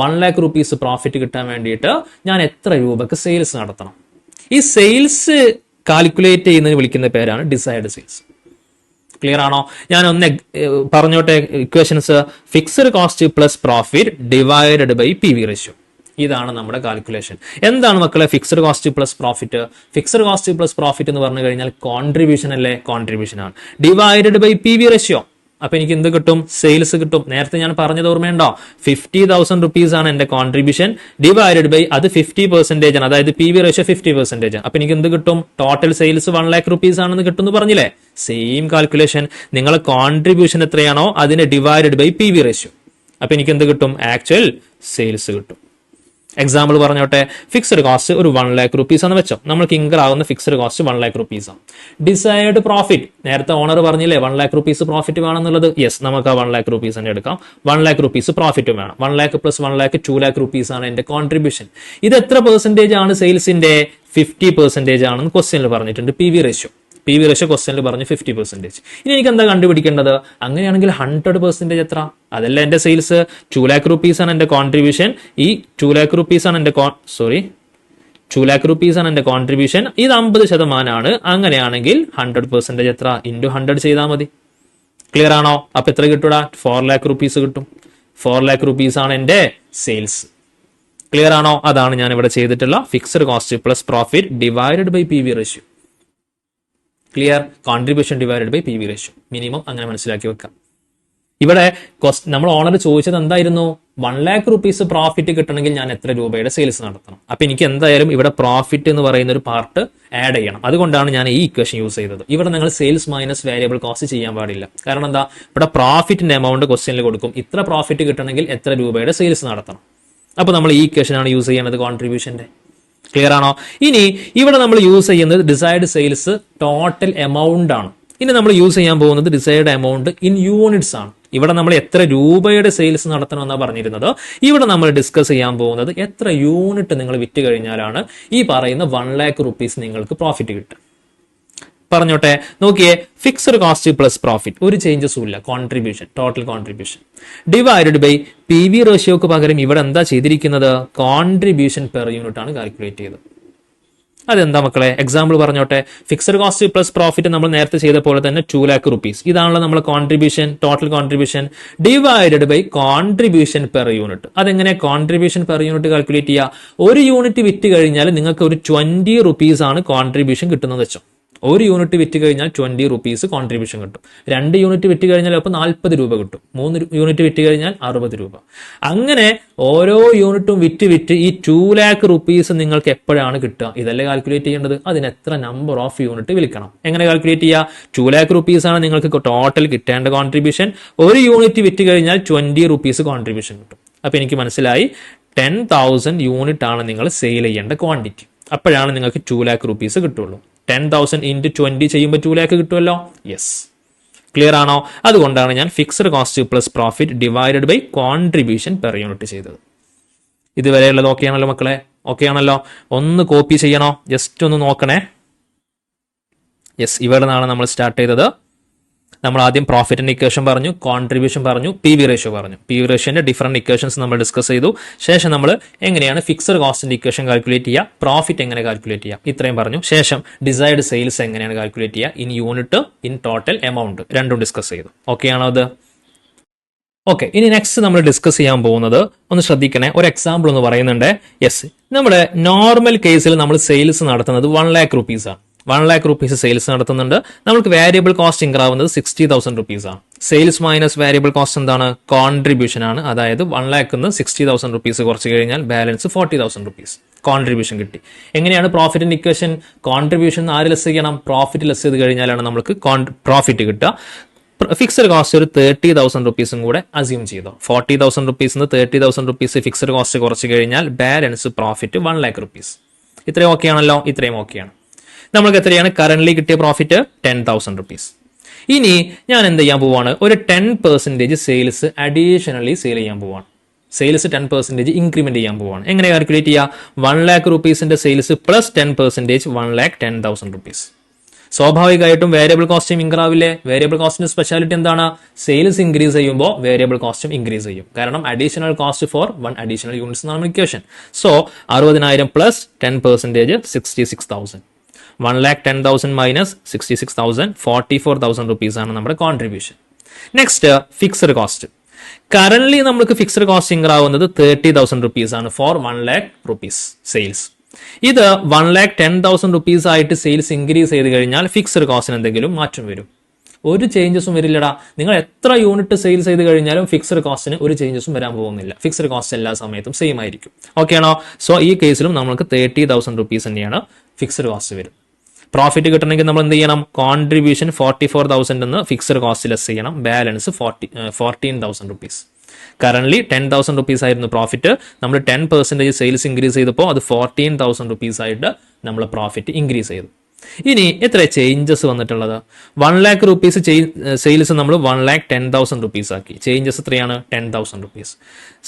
1 lakh rupees പ്രോഫിറ്റ് കിട്ടാൻ വേണ്ടിയിട്ട് ഞാൻ എത്ര രൂപക്ക് സെയിൽസ് നടത്തണം? ഈ സെയിൽസ് കാൽക്കുലേറ്റ് ചെയ്യുന്നതിന് വിളിക്കുന്ന പേരാണ് ഡിസൈഡ് സെയിൽസ്. ക്ലിയർ ആണോ? ഞാൻ ഒന്ന് പറഞ്ഞോട്ടെ equations. Fixed cost plus profit divided by PV ratio. ഇതാണ് നമ്മുടെ കാൽക്കുലേഷൻ. എന്താണ് മക്കളെ fixed cost plus profit? Fixed cost plus profit എന്ന് പറഞ്ഞു കഴിഞ്ഞാൽ കോൺട്രിബ്യൂഷൻ അല്ലേ? കോൺട്രിബ്യൂഷൻ ആണ്. Divided by PV ratio. അപ്പൊ എനിക്ക് എന്ത് കിട്ടും? സെയിൽസ് കിട്ടും. നേരത്തെ ഞാൻ പറഞ്ഞത് ഓർമ്മയുണ്ടോ? 50,000 rupees ആണ് എന്റെ കോൺട്രിബ്യൂഷൻ, ഡിവൈഡഡ് ബൈ അത് 50% ആണ്, അതായത് PV ratio 50%. അപ്പൊ എനിക്ക് എന്ത് കിട്ടും? ടോട്ടൽ സെയിൽസ് 1 lakh rupees ആണെന്ന് കിട്ടും എന്ന് പറഞ്ഞില്ലേ? Same calculation. നിങ്ങളെ കോൺട്രിബ്യൂഷൻ എത്രയാണോ അതിനെ ഡിവൈഡഡ് ബൈ PV ratio. അപ്പൊ എനിക്ക് എന്ത് കിട്ടും? ആക്ച്വൽ സെയിൽസ് കിട്ടും. എക്സാമ്പിൾ പറഞ്ഞോട്ടെ. ഫിക്സഡ് കോസ്റ്റ് ഒരു 1 lakh rupees എന്ന് വെച്ചോ. നമ്മൾക്ക് ഇൻകർ ആവുന്ന ഫിക്സഡ് കോസ്റ്റ് 1 lakh rupees ആണ്. ഡിസൈഡ് പ്രോഫിറ്റ്, നേരത്തെ ഓണർ പറഞ്ഞില്ലേ 1 lakh rupees പ്രോഫിറ്റ് വേണമെന്നുള്ളത്. യെസ്, നമുക്ക് ആ 1 lakh rupees തന്നെ എടുക്കാം. 1 lakh rupees പ്രോഫിറ്റും വേണം. 1 lakh plus 1 lakh 2 lakh rupees ആണ് എന്റെ കോൺട്രിബ്യൂഷൻ. ഇത് എത്ര പെർസെന്റേജ് ആണ് സെയിൽസിന്റെ? 50% ആണെന്ന് ക്വസ്റ്റ്യനിൽ പറഞ്ഞിട്ടുണ്ട്. PV ratio ക്വസ്റ്റ്യനിൽ പറഞ്ഞു 50%. ഇനി എനിക്ക് എന്താ കണ്ടുപിടിക്കേണ്ടത്? അങ്ങനെയാണെങ്കിൽ 100% എത്ര? അതല്ല എന്റെ സെയിൽസ് 2 lakh rupees ആണ് എന്റെ കോൺട്രിബ്യൂഷൻ. ഈ 2 lakh rupees ആണ് എന്റെ 2 lakh rupees ആണ് എന്റെ കോൺട്രിബ്യൂഷൻ. ഇത് 50% ആണ്. അങ്ങനെയാണെങ്കിൽ 100% എത്ര? ഇൻറ്റു 100 ചെയ്താൽ മതി. ക്ലിയർ ആണോ? അപ്പൊ എത്ര കിട്ടൂടാ? 4 lakh rupees കിട്ടും. 4 lakh rupees ആണ് എന്റെ സെയിൽസ്. ക്ലിയർ ആണോ? അതാണ് ഞാൻ ഇവിടെ ചെയ്തിട്ടുള്ള fixed cost plus profit divided by P V ratio. Clear? Contribution divided by P V ratio minimum അങ്ങനെ മനസ്സിലാക്കി വെക്കാം. ഇവിടെ നമ്മൾ ഓണർ ചോദിച്ചത് എന്തായിരുന്നു? 1 lakh rupees പ്രോഫിറ്റ് കിട്ടണമെങ്കിൽ ഞാൻ എത്ര രൂപയുടെ സെയിൽസ് നടത്തണം. അപ്പൊ എനിക്ക് എന്തായാലും ഇവിടെ പ്രോഫിറ്റ് എന്ന് പറയുന്ന ഒരു പാർട്ട് ആഡ് ചെയ്യണം. അതുകൊണ്ടാണ് ഞാൻ ഈ ഇക്വേഷൻ യൂസ് ചെയ്തത്. ഇവിടെ നിങ്ങൾ സെയിൽസ് മൈനസ് വേരിയബിൾ കോസ്റ്റ് ചെയ്യാൻ പാടില്ല. കാരണം എന്താ? ഇവിടെ പ്രോഫിറ്റിന്റെ എമൗണ്ട് ക്വസ്റ്റ്യനിൽ കൊടുക്കും. ഇത്ര പ്രോഫിറ്റ് കിട്ടണമെങ്കിൽ എത്ര രൂപയുടെ സെയിൽസ് നടത്തണം. അപ്പൊ നമ്മൾ ഈ ഇക്വേഷൻ ആണ് യൂസ് ചെയ്യുന്നത് കോൺട്രിബ്യൂഷന്റെ. ക്ലിയർ ആണോ? ഇനി ഇവിടെ നമ്മൾ യൂസ് ചെയ്യുന്നത് ഡിസൈർഡ് സെയിൽസ് ടോട്ടൽ എമൗണ്ട് ആണ്. ഇനി നമ്മൾ യൂസ് ചെയ്യാൻ പോകുന്നത് ഡിസൈർഡ് എമൗണ്ട് ഇൻ യൂണിറ്റ്സ് ആണ്. ഇവിടെ നമ്മൾ എത്ര രൂപയുടെ സെയിൽസ് നടത്തണമെന്നാണ് പറഞ്ഞിരുന്നത്. ഇവിടെ നമ്മൾ ഡിസ്കസ് ചെയ്യാൻ പോകുന്നത് എത്ര യൂണിറ്റ് നിങ്ങൾ വിറ്റ് കഴിഞ്ഞാലാണ് ഈ പറയുന്ന 1 lakh rupees നിങ്ങൾക്ക് പ്രോഫിറ്റ് കിട്ടുക. പറഞ്ഞോട്ടെ, നോക്കിയേ, ഫിക്സഡ് കോസ്റ്റ് പ്ലസ് പ്രോഫിറ്റ് ഒരു ചേഞ്ചസും ഇല്ല. Contribution, total contribution divided by P V റേഷ്യോക്ക് പകരം ഇവിടെ എന്താ ചെയ്തിരിക്കുന്നത്? കോൺട്രിബ്യൂഷൻ പെർ യൂണിറ്റ് ആണ് കാൽക്കുലേറ്റ് ചെയ്തത്. അതെന്താ മക്കളെ? എക്സാമ്പിൾ പറഞ്ഞോട്ടെ. ഫിക്സഡ് കോസ്റ്റ് പ്ലസ് പ്രോഫിറ്റ് നമ്മൾ നേരത്തെ ചെയ്ത പോലെ തന്നെ 2 lakh rupees. ഇതാണല്ലോ നമ്മൾ കോൺട്രിബ്യൂഷൻ, total contribution divided by contribution per unit. അതെങ്ങനെ കോൺട്രിബ്യൂഷൻ പെർ യൂണിറ്റ് കാൽക്കുലേറ്റ് ചെയ്യുക? ഒരു യൂണിറ്റ് വിറ്റ് കഴിഞ്ഞാൽ നിങ്ങൾക്ക് ഒരു 20 rupees ആണ് കോൺട്രിബ്യൂഷൻ കിട്ടുന്നത് വെച്ചോ. ഒരു യൂണിറ്റ് വിറ്റ് കഴിഞ്ഞാൽ 20 rupees കോൺട്രിബ്യൂഷൻ കിട്ടും. 2 യൂണിറ്റ് വിറ്റ് കഴിഞ്ഞാൽ അപ്പോൾ 40 രൂപ കിട്ടും. 3 യൂണിറ്റ് വിറ്റ് കഴിഞ്ഞാൽ 60 രൂപ. അങ്ങനെ ഓരോ യൂണിറ്റും വിറ്റ് ഈ 2 lakh rupees നിങ്ങൾക്ക് എപ്പോഴാണ് കിട്ടുക? ഇതല്ലേ കാൽക്കുലേറ്റ് ചെയ്യേണ്ടത്. അതിന് എത്ര നമ്പർ ഓഫ് യൂണിറ്റ് വിൽക്കണം? എങ്ങനെ കാൽക്കുലേറ്റ് ചെയ്യുക? 2 lakh rupees ആണ് നിങ്ങൾക്ക് ടോട്ടൽ കിട്ടേണ്ട കോൺട്രിബ്യൂഷൻ. ഒരു യൂണിറ്റ് വിറ്റ് കഴിഞ്ഞാൽ 20 rupees കോൺട്രിബ്യൂഷൻ കിട്ടും. അപ്പൊ എനിക്ക് മനസ്സിലായി 10,000 യൂണിറ്റ് ആണ് നിങ്ങൾ സെയിൽ ചെയ്യേണ്ട ക്വാണ്ടിറ്റി. അപ്പോഴാണ് നിങ്ങൾക്ക് 2 lakh rupees കിട്ടുള്ളൂ. 10,000 into 20 ചെയ്യുമ്പോൾ 2 lakh കിട്ടുമല്ലോ. യെസ്, ക്ലിയർ ആണോ? അതുകൊണ്ടാണ് ഞാൻ fixed cost plus profit divided by contribution per unit ചെയ്തത്. ഇതുവരെയുള്ളത് ഓക്കെ ആണല്ലോ മക്കളെ? ഓക്കെ ആണല്ലോ? ഒന്ന് കോപ്പി ചെയ്യണോ? ജസ്റ്റ് ഒന്ന് നോക്കണേ. യെസ്, ഇവിടെ നിന്നാണ് നമ്മൾ സ്റ്റാർട്ട് ചെയ്തത്. നമ്മൾ ആദ്യം പ്രോഫിറ്റിന്റെ ഇക്വേഷൻ പറഞ്ഞു, കോൺട്രിബ്യൂഷൻ പറഞ്ഞു, പി വി റേഷ്യോ പറഞ്ഞു. പി വി റേഷ്യോന്റെ ഡിഫറെന്റ് ഇക്വേഷൻസ് നമ്മൾ ഡിസ്കസ് ചെയ്തു. ശേഷം നമ്മൾ എങ്ങനെയാണ് ഫിക്സഡ് കോസ്റ്റിന്റെ ഇക്വേഷൻ കാൽക്കുലേറ്റ് ചെയ്യുക, പ്രോഫിറ്റ് എങ്ങനെ കാൽക്കുലേറ്റ് ചെയ്യുക, ഇത്രയും പറഞ്ഞു. ശേഷം ഡിസൈർഡ് സെയിൽസ് എങ്ങനെയാണ് കാൽക്കുലേറ്റ് ചെയ്യുക, in unit, in total amount, രണ്ടും ഡിസ്കസ് ചെയ്തു. ഓക്കെ ആണോ അത്? ഓക്കെ, ഇനി നെക്സ്റ്റ് നമ്മൾ ഡിസ്കസ് ചെയ്യാൻ പോകുന്നത്, ഒന്ന് ശ്രദ്ധിക്കണേ, ഒരു എക്സാമ്പിൾ ഒന്ന് പറയുന്നുണ്ട്. യെസ്, നമ്മുടെ നോർമൽ കേസിൽ നമ്മൾ സെയിൽസ് നടത്തുന്നത് 1 lakh rupees ആണ്. 1 lakh rupees സെയിൽസ് നടത്തുന്നുണ്ട്. നമുക്ക് വേരിയബിൾ കോസ്റ്റ് ഇൻക്രീ ആവുന്നത് 60,000 rupees ആണ്. സെയിൽസ് മൈനസ് വേരിയബിൾ കോസ്റ്റ് എന്താണ്? കോൺട്രിബ്യൂഷൻ ആണ്. അതായത് 1 lakh നിന്ന് 60,000 rupees കുറച്ച് കഴിഞ്ഞാൽ ബാലൻസ് 40,000 rupees കോൺട്രിബ്യൂഷൻ കിട്ടി. എങ്ങനെയാണ് പ്രോഫിറ്റിന്റെ ഇക്വേഷൻ? കോൺട്രിബ്യൂഷൻ ആര് ലെസ് ചെയ്യണം? പ്രോഫിറ്റ് ലെസ് ചെയ്ത് കഴിഞ്ഞാലാണ് നമുക്ക് പ്രോഫിറ്റ് കിട്ടുക. ഫിക്സഡ് കോസ്റ്റ് ഒരു 30,000 rupees കൂടെ അസ്യൂം ചെയ്തോ. 40,000 rupees 30,000 rupees ഫിക്സഡ് കോസ്റ്റ് കുറച്ച് കഴിഞ്ഞാൽ ബാലൻസ് പ്രോഫിറ്റ് 1 lakh rupees. ഇത്രയും ഓക്കെ ആണല്ലോ? ഇത്രയും ഓക്കെയാണ്. നമ്മൾക്ക് എത്രയാണ് കറന്റ്ലി കിട്ടിയ പ്രോഫിറ്റ്? 10,000 rupees. ഇനി ഞാൻ എന്ത് ചെയ്യാൻ പോവാണ്? ഒരു 10% സെയിൽസ് അഡീഷണലി സെയിൽ ചെയ്യാൻ പോവാണ്. സെയിൽസ് 10% ഇൻക്രിമെന്റ് ചെയ്യാൻ പോവാണ്. എങ്ങനെ കാൽക്കുലേറ്റ് ചെയ്യുക? 1 lakh rupeesന്റെ സെയിൽസ് പ്ലസ് 10% 1,10,000 rupees. സ്വാഭാവികമായിട്ടും വേരിയബിൾ കോസ്റ്റും ഇൻക്രീസ് ആവില്ലേ? വേരിയബിൾ കോസ്റ്റിന്റെ സ്പെഷ്യാലിറ്റി എന്താണ്? സെയിൽസ് ഇൻക്രീസ് ചെയ്യുമ്പോൾ വേരിയബിൾ കോസ്റ്റും ഇൻക്രീസ് ചെയ്യും. കാരണം additional cost for 1 additional units എന്നാണ് equation. So 60,000 plus 10% 66,000. 1,10,000 minus 66,000 44,000 rupees ആണ് നമ്മുടെ contribution. Next fixed cost. Currently നമുക്ക് ഫിക്സഡ് കോസ്റ്റ് ഇൻക്രീസ് ആവുന്നത് 30,000 rupees ആണ് ഫോർ 1 lakh rupees സെയിൽസ്. ഇത് 1,10,000 rupees ആയിട്ട് സെയിൽസ് ഇൻക്രീസ് ചെയ്ത് കഴിഞ്ഞാൽ ഫിക്സഡ് കോസ്റ്റിന് എന്തെങ്കിലും മാറ്റം വരും? ഒരു ചേഞ്ചസും വരില്ലടാ. നിങ്ങൾ എത്ര യൂണിറ്റ് സെയിൽസ് ചെയ്ത് കഴിഞ്ഞാലും ഫിക്സഡ് കോസ്റ്റിന് ഒരു ചേഞ്ചസും വരാൻ പോകുന്നില്ല. ഫിക്സഡ് കോസ്റ്റ് എല്ലാ സമയത്തും സെയിം ആയിരിക്കും. ഓക്കെ ആണോ? സോ ഈ കേസിലും നമുക്ക് 30,000 rupees തന്നെയാണ് ഫിക്സഡ് കോസ്റ്റ് വരും. പ്രോഫിറ്റ് കിട്ടണമെങ്കിൽ നമ്മൾ എന്ത് ചെയ്യണം? കോൺട്രിബ്യൂഷൻ 44,000 എന്ന് ഫിക്സഡ് കോസ്റ്റ് ലെസ് ചെയ്യണം. Balance 14,000 rupees. കറന്റ്ലി 10,000 rupees ആയിരുന്നു പ്രോഫിറ്റ്. നമ്മൾ 10% സെയിൽസ് ഇൻക്രീസ് ചെയ്തപ്പോൾ അത് 14,000 rupees ആയിട്ട് നമ്മൾ പ്രോഫിറ്റ് ഇൻക്രീസ് ചെയ്തു. ഇനി എത്ര ചേഞ്ചസ് വന്നിട്ടുള്ളത്? 1 lakh rupees സെയിൽസ് നമ്മൾ 1,10,000 rupees ആക്കി. ചേഞ്ചസ് എത്രയാണ്? 10,000 rupees.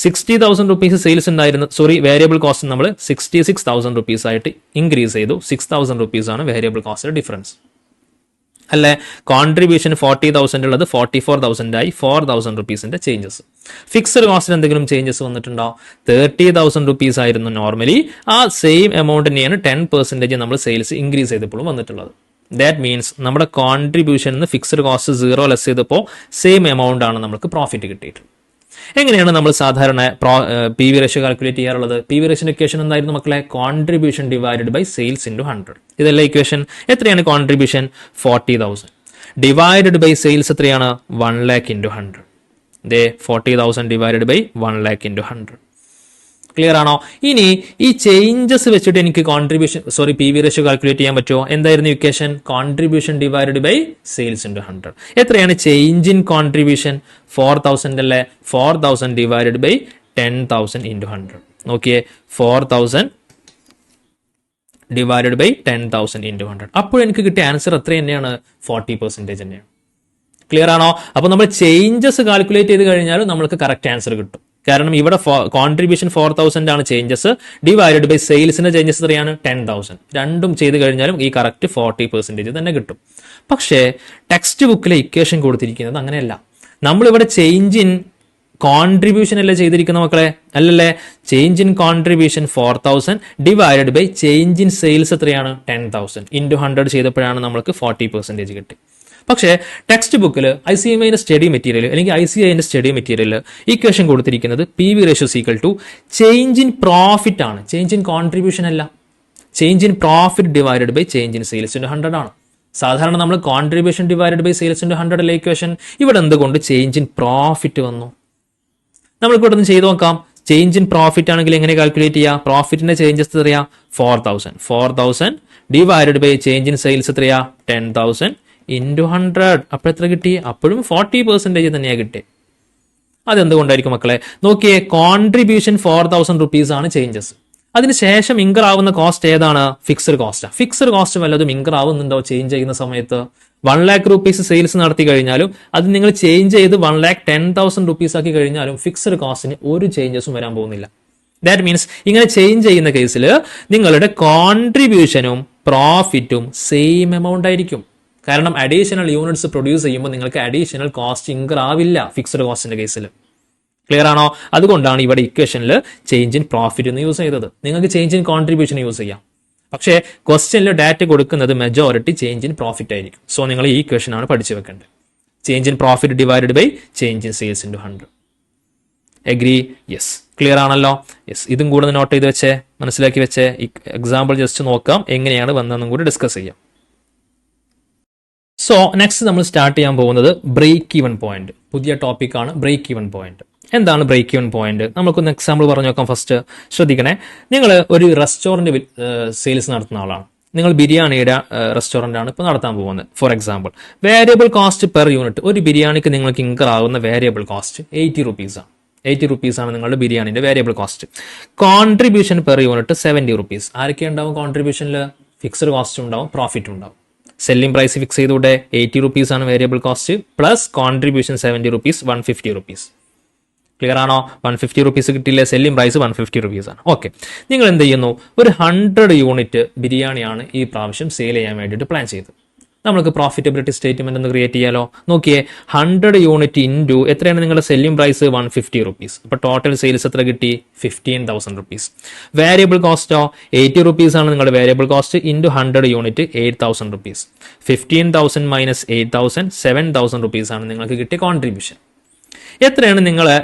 60,000 rupees സെയിൽസ് ഉണ്ടായിരുന്നു, വേരിയബിൾ കോസ്റ്റ് നമ്മൾ 66,000 rupees ആയിട്ട് ഇൻക്രീസ് ചെയ്തു. 6,000 rupees ആണ് വേരിയബിൾ കോസ്റ്റ് ഡിഫറൻസ് അല്ലെ? കോൺട്രിബ്യൂഷൻ 40,000 ഉള്ളത് 44,000 ആയി. 4,000 rupeesന്റെ ചേഞ്ചസ്. ഫിക്സഡ് കോസ്റ്റിന് എന്തെങ്കിലും ചേഞ്ചസ് വന്നിട്ടുണ്ടോ? 30,000 rupees ആയിരുന്നു നോർമലി. ആ സെയിം എമൗണ്ട് തന്നെയാണ് 10% നമ്മൾ സെയിൽസ് ഇൻക്രീസ് ചെയ്തപ്പോഴും വന്നിട്ടുള്ളത്. ദാറ്റ് മീൻസ് നമ്മുടെ കോൺട്രിബ്യൂഷൻ ഫിക്സഡ് കോസ്റ്റ് 0 ലെസ് ചെയ്തപ്പോൾ സെയിം എമൗണ്ട് ആണ് നമുക്ക് പ്രോഫിറ്റ് കിട്ടിയിട്ടുള്ളത്. എങ്ങനെയാണ് നമ്മൾ സാധാരണ പി വി റേഷ്യോ കാൽക്കുലേറ്റ് ചെയ്യാറുള്ളത്? പി വി റേഷ്യോ ഇക്വേഷൻ എന്തായിരുന്നു മക്കളെ? Contribution divided by sales into 100. ഇതല്ല ഇക്വേഷൻ. എത്രയാണ് കോൺട്രിബ്യൂഷൻ? 40,000 ഡിവൈഡഡ് ബൈ സെയിൽസ് എത്രയാണ്? 1 lakh ഇൻറ്റു 100. ദേ 40,000 divided by 1 lakh into 100. Clear ആണോ? ഇനി ഈ ചേഞ്ചസ് വെച്ചിട്ട് എനിക്ക് പി വി റേഷ്യോ കാൽക്കുലേറ്റ് ചെയ്യാൻ പറ്റുമോ? എന്തായിരുന്നു equation? Contribution divided by sales into 100. എത്രയാണ് ചേഞ്ച് ഇൻ കോൺട്രിബ്യൂഷൻ? 4,000 അല്ലേ? 4,000 ഡിവൈഡഡ് ബൈ 10,000 ഇൻറ്റു 100. നോക്കിയേ, 4,000 ഡിവൈഡഡ് ബൈ 10,000 ഇൻറ്റു 100. അപ്പോൾ എനിക്ക് കിട്ടിയ ആൻസർ എത്ര തന്നെയാണ്? 40% തന്നെയാണ്. ക്ലിയർ ആണോ? അപ്പോൾ നമ്മൾ ചേഞ്ചസ് കാൽക്കുലേറ്റ് ചെയ്ത് കഴിഞ്ഞാൽ നമ്മൾക്ക് കറക്റ്റ് ആൻസർ കിട്ടും. കാരണം ഇവിടെ കോൺട്രിബ്യൂഷൻ 4,000 ആണ് ചേഞ്ചസ്, ഡിവൈഡഡ് ബൈ സെയിൽസിന്റെ ചേഞ്ചസ് എത്രയാണ്? 10,000. രണ്ടും ചെയ്ത് കഴിഞ്ഞാലും ഈ കറക്റ്റ് 40% തന്നെ കിട്ടും. പക്ഷേ ടെക്സ്റ്റ് ബുക്കിലെ ഇക്വേഷൻ കൊടുത്തിരിക്കുന്നത് അങ്ങനെയല്ല. നമ്മളിവിടെ ചേഞ്ച് ഇൻ കോൺട്രിബ്യൂഷൻ അല്ലേ ചെയ്തിരിക്കുന്ന മക്കളെ? അല്ലല്ലേ? Change in contribution 4,000 divided by change in sales എത്രയാണ്? 10,000 ഇൻറ്റു 100 ചെയ്തപ്പോഴാണ് നമ്മൾക്ക് 40% കിട്ടി. പക്ഷേ ടെക്സ്റ്റ് ബുക്കിൽ ICMIന്റെ സ്റ്റഡി മെറ്റീരിയൽ അല്ലെങ്കിൽ ICIന്റെ സ്റ്റഡി മെറ്റീരിയൽ ഇക്വേഷൻ കൊടുത്തിരിക്കുന്നത് P V ratio equal to change in profit ആണ്, ചേഞ്ച് ഇൻ കോൺട്രിബ്യൂഷൻ അല്ല. Change in profit divided by change in sales into 100 ആണ്. സാധാരണ നമ്മൾ contribution divided by sales into 100 അല്ലേ ഇക്വേഷൻ? ഇവിടെ എന്തുകൊണ്ട് ചേഞ്ച് ഇൻ പ്രോഫിറ്റ് വന്നു? നമ്മൾക്ക് ഇവിടെ നിന്ന് ചെയ്ത് നോക്കാം. ചേഞ്ച് ഇൻ പ്രോഫിറ്റ് ആണെങ്കിൽ എങ്ങനെ കാൽക്കുലേറ്റ് ചെയ്യാം? പ്രോഫിറ്റിന്റെ ചേഞ്ചസ് എത്രയാ? 4,000 divided by change in sales എത്രയാ? 10,000 ഇൻറ്റു 100. അപ്പോൾ എത്ര കിട്ടി? അപ്പോഴും 40% തന്നെയാണ് കിട്ടിയത്. അതെന്തുകൊണ്ടായിരിക്കും മക്കളെ? നോക്കിയേ, കോൺട്രിബ്യൂഷൻ 4,000 rupees ആണ് ചേഞ്ചസ്. അതിനുശേഷം ഇൻകർ ആവുന്ന കോസ്റ്റ് ഏതാണ്? Fixed cost. ഫിക്സഡ് കോസ്റ്റ് വല്ലതും ഇൻകർ ആവുന്നുണ്ടോ ചേഞ്ച് ചെയ്യുന്ന സമയത്ത്? 1 lakh rupees സെയിൽസ് നടത്തി കഴിഞ്ഞാലും അത് നിങ്ങൾ ചേഞ്ച് ചെയ്ത് 1,10,000 rupees ആക്കി കഴിഞ്ഞാലും ഫിക്സഡ് കോസ്റ്റിന് ഒരു ചേഞ്ചസും വരാൻ പോകുന്നില്ല. ദാറ്റ് മീൻസ് ഇങ്ങനെ ചേഞ്ച് ചെയ്യുന്ന കേസിൽ നിങ്ങളുടെ കോൺട്രിബ്യൂഷനും പ്രോഫിറ്റും സെയിം എമൗണ്ട് ആയിരിക്കും. കാരണം അഡീഷണൽ യൂണിറ്റ്സ് പ്രൊഡ്യൂസ് ചെയ്യുമ്പോൾ നിങ്ങൾക്ക് അഡീഷണൽ കോസ്റ്റ് ഇൻകർ ആവില്ല ഫിക്സഡ് കോസ്റ്റിന്റെ കേസിൽ. ക്ലിയർ ആണോ? അതുകൊണ്ടാണ് ഇവിടെ ഇക്വേഷനിൽ ചേഞ്ച് ഇൻ പ്രോഫിറ്റ് എന്ന് യൂസ് ചെയ്തത്. നിങ്ങൾക്ക് ചേഞ്ച് ഇൻ കോൺട്രിബ്യൂഷൻ യൂസ് ചെയ്യാം. പക്ഷേ ക്വസ്റ്റ്യനിൽ ഡാറ്റ കൊടുക്കുന്നത് മെജോറിറ്റി ചേഞ്ച് ഇൻ പ്രോഫിറ്റ് ആയിരിക്കും. സോ നിങ്ങൾ ഈ ഇക്വേഷൻ ആണ് പഠിച്ചു വെക്കേണ്ടത്. Change in profit divided by change in sales into 100. Agree? Yes. Clear ആണല്ലോ? യെസ്. ഇതും കൂടെ നോട്ട് ചെയ്ത് വെച്ചേ, മനസ്സിലാക്കി വെച്ചേ. എക്സാമ്പിൾ ജസ്റ്റ് നോക്കാം, എങ്ങനെയാണ് വന്നതെന്നും കൂടി ഡിസ്കസ് ചെയ്യാം. സോ നെക്സ്റ്റ് നമ്മൾ സ്റ്റാർട്ട് ചെയ്യാൻ പോകുന്നത് ബ്രേക്ക് ഈവൻ പോയിന്റ്. പുതിയ ടോപ്പിക്കാണ് ബ്രേക്ക് ഈവൻ പോയിന്റ്. എന്താണ് ബ്രേക്ക് ഈവൻ പോയിന്റ്? നമുക്കൊന്ന് എക്സാമ്പിൾ പറഞ്ഞു നോക്കാം. ഫസ്റ്റ് ശ്രദ്ധിക്കണേ, നിങ്ങൾ ഒരു റെസ്റ്റോറൻറ്റ് സെയിൽസ് നടത്തുന്ന ആളാണ്. നിങ്ങൾ ബിരിയാണിയുടെ റെസ്റ്റോറൻ്റ് ആണ് ഇപ്പോൾ നടത്താൻ പോകുന്നത്. For example, variable cost per unit, ഒരു ബിരിയാണിക്ക് നിങ്ങൾക്ക് ഇൻകർ ആകുന്ന വേരിയബിൾ കോസ്റ്റ് 80 rupees ആണ്. 80 rupees ആണ് നിങ്ങളുടെ ബിരിയാണിന്റെ variable cost. Contribution per unit 70 rupees. ആരൊക്കെ ഉണ്ടാവും കോൺട്രിബ്യൂഷനിൽ? ഫിക്സഡ് കോസ്റ്റ് ഉണ്ടാവും, പ്രോഫിറ്റ് ഉണ്ടാവും. സെല്ലിംഗ് പ്രൈസ് ഫിക്സ് ചെയ്തൂടെ? 80 rupees ആണ് variable cost, plus contribution 70 rupees, 150 rupees. Clear ആണോ? 150 rupees കിട്ടിയില്ലേ? സെല്ലിംഗ് പ്രൈസ് 150 rupees ആണ്. ഓക്കെ, നിങ്ങൾ എന്ത് ചെയ്യുന്നു? ഒരു 100 യൂണിറ്റ് ബിരിയാണിയാണ് ഈ പ്രാവശ്യം സെയിൽ ചെയ്യാൻ വേണ്ടിയിട്ട് പ്ലാൻ ചെയ്തത്. നമുക്ക് പ്രോഫിറ്റബിലിറ്റി സ്റ്റേറ്റ്മെന്റ് ഒന്ന് ക്രിയേറ്റ് ചെയ്യാലോ? നോക്കിയേ, 100 യൂണിറ്റ് ഇൻറ്റു എത്രയാണ് നിങ്ങളുടെ സെല്ലിംഗ് പ്രൈസ്? 150 rupees. അപ്പോൾ ടോട്ടൽ സെയിൽസ് എത്ര കിട്ടി? 15,000 rupees. വേരിയബിൾ കോസ്റ്റോ 80 rupees ആണ് നിങ്ങളുടെ variable cost, into 100 unit 8,000 rupees. 15,000 minus 8,000 7,000 rupees ആണ് നിങ്ങൾക്ക് കിട്ടിയ കോൺട്രിബ്യൂഷൻ. എത്രയാണ് നിങ്ങളെ